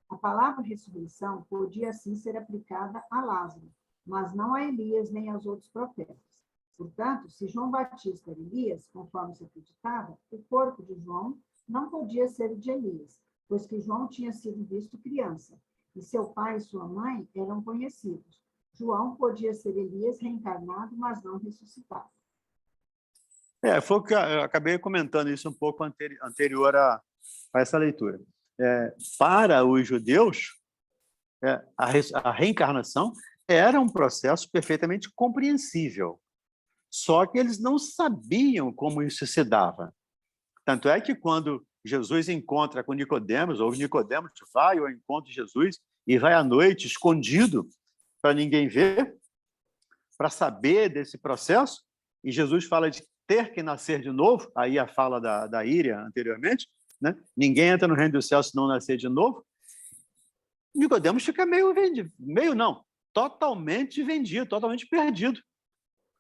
A palavra ressurreição podia assim ser aplicada a Lázaro, mas não a Elias nem aos outros profetas. Portanto, se João Batista era Elias, conforme se acreditava, o corpo de João não podia ser o de Elias, pois que João tinha sido visto criança, e seu pai e sua mãe eram conhecidos. João podia ser Elias reencarnado, mas não ressuscitado. Foi o que eu acabei comentando isso um pouco anterior a essa leitura. Para os judeus, a reencarnação era um processo perfeitamente compreensível. Só que eles não sabiam como isso se dava. Tanto é que quando Jesus encontra com Nicodemos, ou Nicodemos vai ao encontro de Jesus e vai à noite escondido para ninguém ver, para saber desse processo, e Jesus fala de ter que nascer de novo, aí a fala da Íria anteriormente, né? Ninguém entra no reino do céu se não nascer de novo. Nicodemos fica meio vendido, meio não, totalmente vendido, totalmente perdido.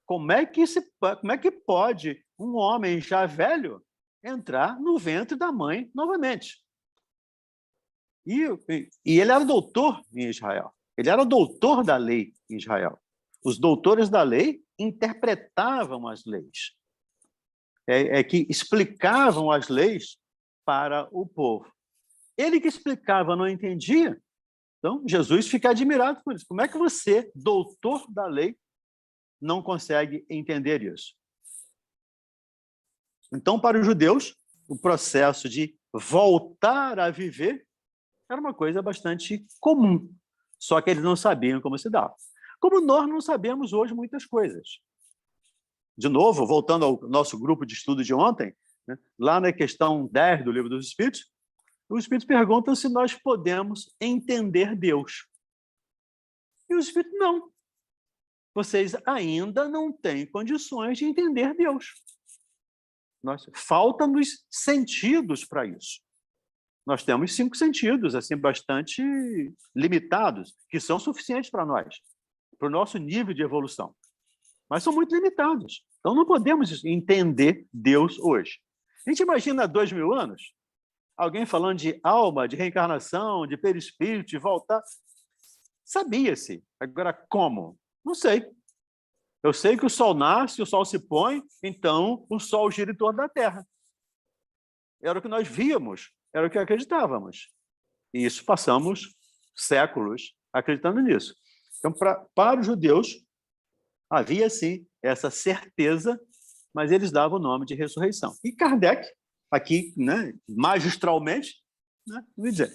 Como é que pode um homem já velho entrar no ventre da mãe novamente? E ele era doutor em Israel. Ele era doutor da lei em Israel. Os doutores da lei interpretavam as leis. Que explicavam as leis para o povo. Ele que explicava não entendia. Então, Jesus fica admirado por isso. Como é que você, doutor da lei, não consegue entender isso? Então, para os judeus, o processo de voltar a viver era uma coisa bastante comum, só que eles não sabiam como se dava. Como nós não sabemos hoje muitas coisas. De novo, voltando ao nosso grupo de estudo de ontem, né, lá na questão 10 do Livro dos Espíritos, os Espíritos perguntam se nós podemos entender Deus. E os Espíritos, não. Vocês ainda não têm condições de entender Deus. Faltam-nos sentidos para isso. Nós temos 5 sentidos, assim, bastante limitados, que são suficientes para nós, para o nosso nível de evolução. Mas são muito limitados. Então, não podemos entender Deus hoje. A gente imagina há 2000 anos, alguém falando de alma, de reencarnação, de perispírito, de voltar. Sabia-se. Agora, como? Não sei. Eu sei que o Sol nasce, o Sol se põe, então o Sol gira em torno da Terra. Era o que nós víamos, era o que acreditávamos. E isso passamos séculos acreditando nisso. Então, para os judeus, havia, sim, essa certeza, mas eles davam o nome de ressurreição. E Kardec, aqui, né, magistralmente, né, me dizer,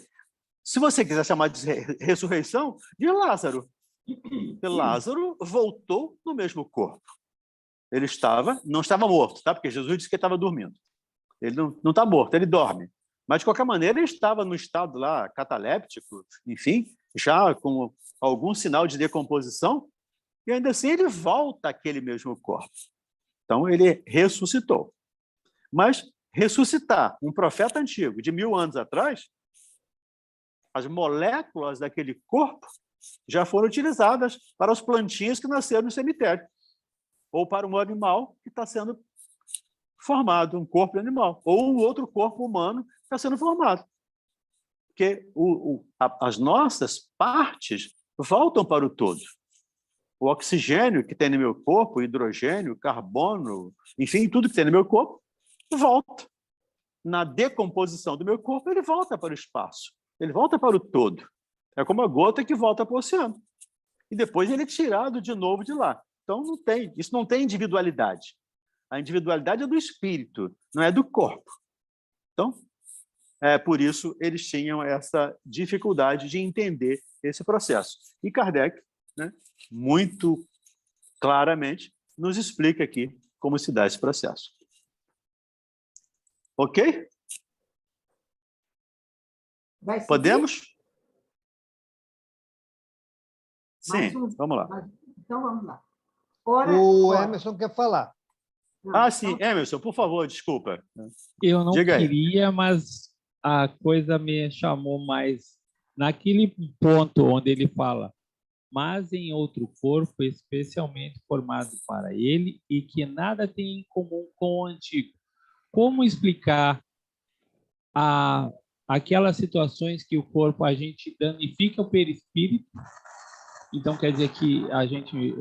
se você quiser chamar de ressurreição, de Lázaro. Porque Lázaro voltou no mesmo corpo. Ele não estava morto, tá? Porque Jesus disse que ele estava dormindo. Ele não está morto, ele dorme. Mas, de qualquer maneira, ele estava no estado lá cataléptico, enfim, já com algum sinal de decomposição, e ainda assim ele volta àquele mesmo corpo. Então, ele ressuscitou. Mas ressuscitar um profeta antigo de 1000 anos atrás, as moléculas daquele corpo já foram utilizadas para os plantinhos que nasceram no cemitério, ou para um animal que está sendo formado, um corpo animal, ou um outro corpo humano que está sendo formado. Porque as nossas partes voltam para o todo. O oxigênio que tem no meu corpo, o hidrogênio, o carbono, enfim, tudo que tem no meu corpo, volta. Na decomposição do meu corpo, ele volta para o espaço. Ele volta para o todo. É como a gota que volta para o oceano. E depois ele é tirado de novo de lá. Então, isso não tem individualidade. A individualidade é do espírito, não é do corpo. Então, por isso eles tinham essa dificuldade de entender esse processo. E Kardec, né, muito claramente, nos explica aqui como se dá esse processo. Ok? Podemos? Sim, vamos lá. Então, vamos lá. O Emerson quer falar. Sim, Emerson, por favor, desculpa. Eu não Diga aí. queria, mas a coisa me chamou mais naquele ponto onde ele fala, mas em outro corpo especialmente formado para ele e que nada tem em comum com o antigo. Como explicar aquelas situações que o corpo, a gente danifica o perispírito, então quer dizer que a gente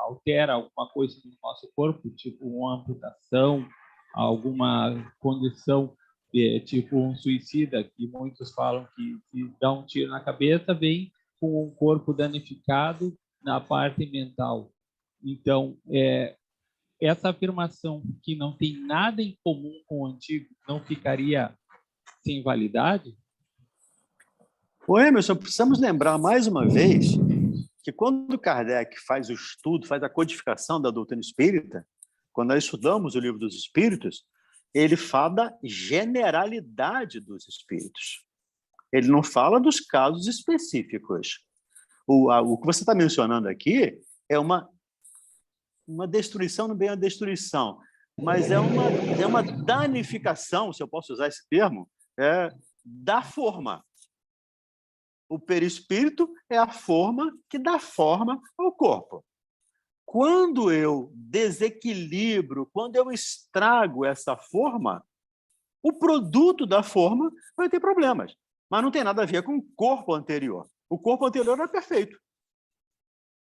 altera alguma coisa no nosso corpo, tipo uma amputação, alguma condição, tipo um suicida, que muitos falam que se dá um tiro na cabeça, vem com um corpo danificado na parte mental. Então, essa afirmação que não tem nada em comum com o antigo não ficaria sem validade? Ô, Emerson, precisamos lembrar mais uma vez que quando Kardec faz o estudo, faz a codificação da doutrina espírita, quando nós estudamos o Livro dos Espíritos, ele fala da generalidade dos espíritos. Ele não fala dos casos específicos. O que você está mencionando aqui é uma destruição, não bem uma destruição, mas é uma danificação, se eu posso usar esse termo, da forma. O perispírito é a forma que dá forma ao corpo. Quando eu desequilibro, quando eu estrago essa forma, o produto da forma vai ter problemas. Mas não tem nada a ver com o corpo anterior. O corpo anterior era perfeito.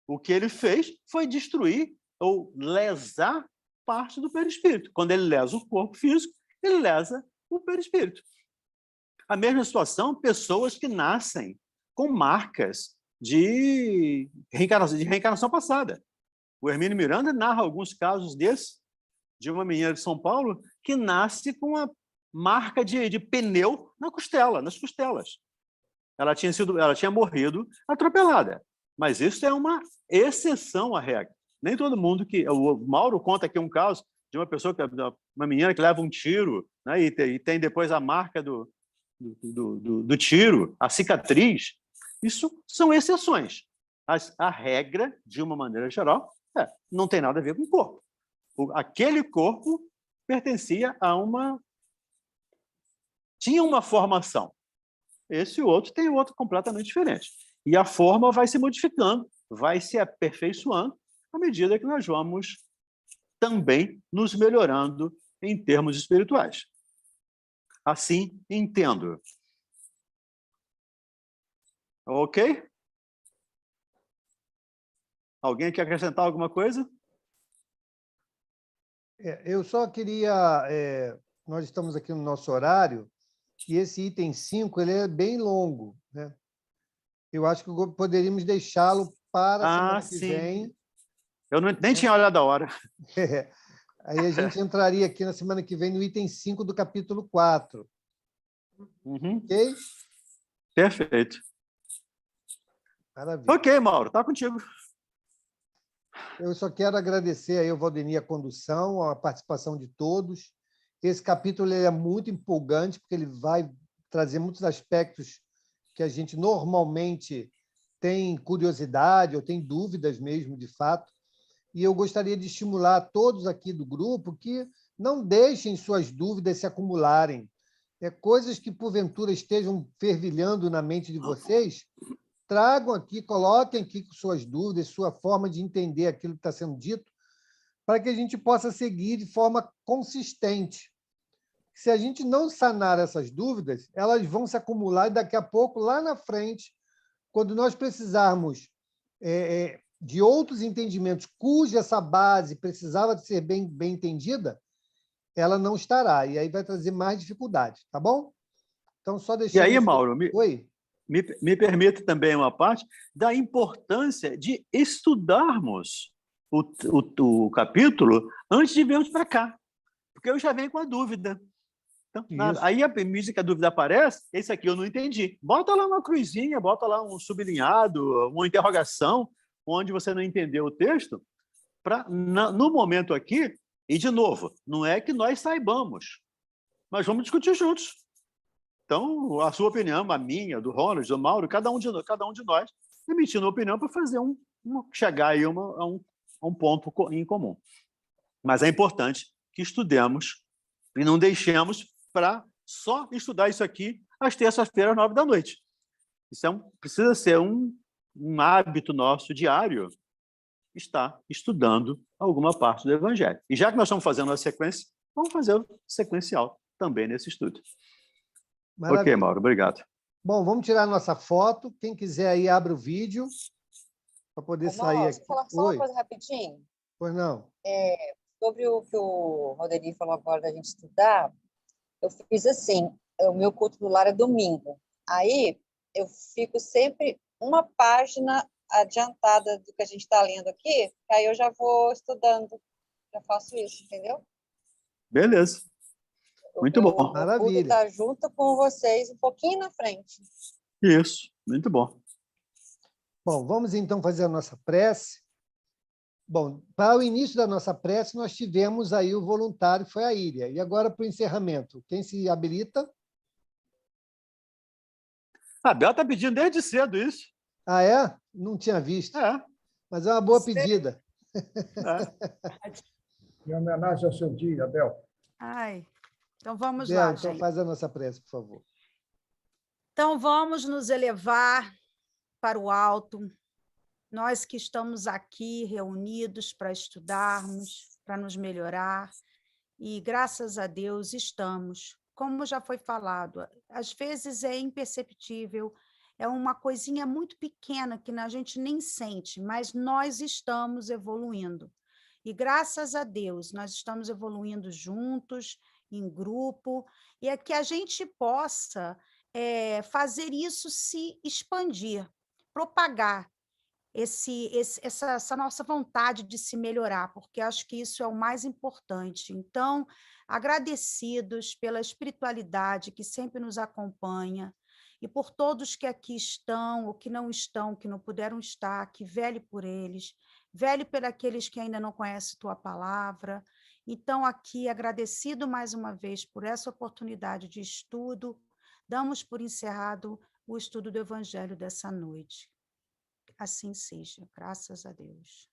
O que ele fez foi destruir ou lesar parte do perispírito. Quando ele lesa o corpo físico, ele lesa o perispírito. A mesma situação, pessoas que nascem com marcas de reencarnação passada. O Hermínio Miranda narra alguns casos desses, de uma menina de São Paulo que nasce com uma marca de pneu nas costelas. Ela tinha morrido atropelada. Mas isso é uma exceção à regra. Nem todo mundo que... O Mauro conta aqui um caso de uma pessoa, uma menina que leva um tiro, né, e tem depois a marca do tiro, a cicatriz. Isso são exceções. A regra, de uma maneira geral, não tem nada a ver com o corpo. Aquele corpo pertencia a tinha uma formação. Esse outro tem outro completamente diferente. E a forma vai se modificando, vai se aperfeiçoando à medida que nós vamos também nos melhorando em termos espirituais. Assim, entendo. Ok? Alguém quer acrescentar alguma coisa? Eu só queria... nós estamos aqui no nosso horário, e esse item 5 ele é bem longo, né? Eu acho que poderíamos deixá-lo para a semana que vem. Eu nem tinha olhado a hora. Aí a gente entraria aqui na semana que vem no item 5 do capítulo 4. Uhum. Ok? Perfeito. Maravilha. Ok, Mauro, está contigo. Eu só quero agradecer aí ao Valdemir a condução, a participação de todos. Esse capítulo ele é muito empolgante, porque ele vai trazer muitos aspectos que a gente normalmente tem curiosidade ou tem dúvidas mesmo, de fato. E eu gostaria de estimular todos aqui do grupo que não deixem suas dúvidas se acumularem. Coisas que, porventura, estejam fervilhando na mente de vocês, tragam aqui, coloquem aqui suas dúvidas, sua forma de entender aquilo que está sendo dito, para que a gente possa seguir de forma consistente. Se a gente não sanar essas dúvidas, elas vão se acumular e daqui a pouco, lá na frente, quando nós precisarmos de outros entendimentos cuja essa base precisava ser bem entendida, ela não estará, e aí vai trazer mais dificuldades, tá bom? Então, só deixando... E aí, Mauro, Oi? Me permite também uma parte da importância de estudarmos o capítulo antes de virmos para cá, porque eu já venho com a dúvida. Então, aí, a medida que a dúvida aparece, esse aqui eu não entendi. Bota lá uma cruzinha, bota lá um sublinhado, uma interrogação, onde você não entendeu o texto, para, no momento aqui, e, de novo, não é que nós saibamos, mas vamos discutir juntos. Então, a sua opinião, a minha, do Ronald, do Mauro, cada um de nós, emitindo opinião para fazer chegar aí a um ponto em comum. Mas é importante que estudemos e não deixemos para só estudar isso aqui às terças-feiras, 9h. Isso precisa ser um hábito nosso diário, estar estudando alguma parte do Evangelho. E já que nós estamos fazendo uma sequência, vamos fazer o sequencial também nesse estudo. Maravilha. Ok, Mauro, obrigado. Bom, vamos tirar nossa foto. Quem quiser aí, abre o vídeo para poder sair aqui. Posso falar só uma coisa rapidinho? Pois não. Sobre o que o Roderick falou agora da gente estudar, eu fiz assim, o meu culto do lar é domingo. Aí eu fico sempre uma página adiantada do que a gente está lendo aqui, aí eu já vou estudando, já faço isso, entendeu? Beleza. Muito bom. Maravilha. Estar junto com vocês um pouquinho na frente. Isso. Muito bom. Bom, vamos então fazer a nossa prece. Bom, para o início da nossa prece, nós tivemos aí o voluntário, foi a Íria. E agora, para o encerramento, quem se habilita? A Bel está pedindo desde cedo isso. Ah, é? Não tinha visto. É. Mas é uma boa pedida. Em homenagem ao seu dia, Abel. Ai, então vamos Bel, lá, então gente. faz a nossa prece, por favor. Então vamos nos elevar para o alto, nós que estamos aqui reunidos para estudarmos, para nos melhorar, e graças a Deus estamos. Como já foi falado, às vezes é imperceptível, é uma coisinha muito pequena que a gente nem sente, mas nós estamos evoluindo. E graças a Deus, nós estamos evoluindo juntos, em grupo, e é que a gente possa fazer isso se expandir, propagar essa nossa vontade de se melhorar, porque acho que isso é o mais importante. Então, agradecidos pela espiritualidade que sempre nos acompanha, e por todos que aqui estão, ou que não puderam estar, que vele por eles, vele por aqueles que ainda não conhecem tua palavra. Então, aqui, agradecido mais uma vez por essa oportunidade de estudo, damos por encerrado o estudo do Evangelho dessa noite. Assim seja, graças a Deus.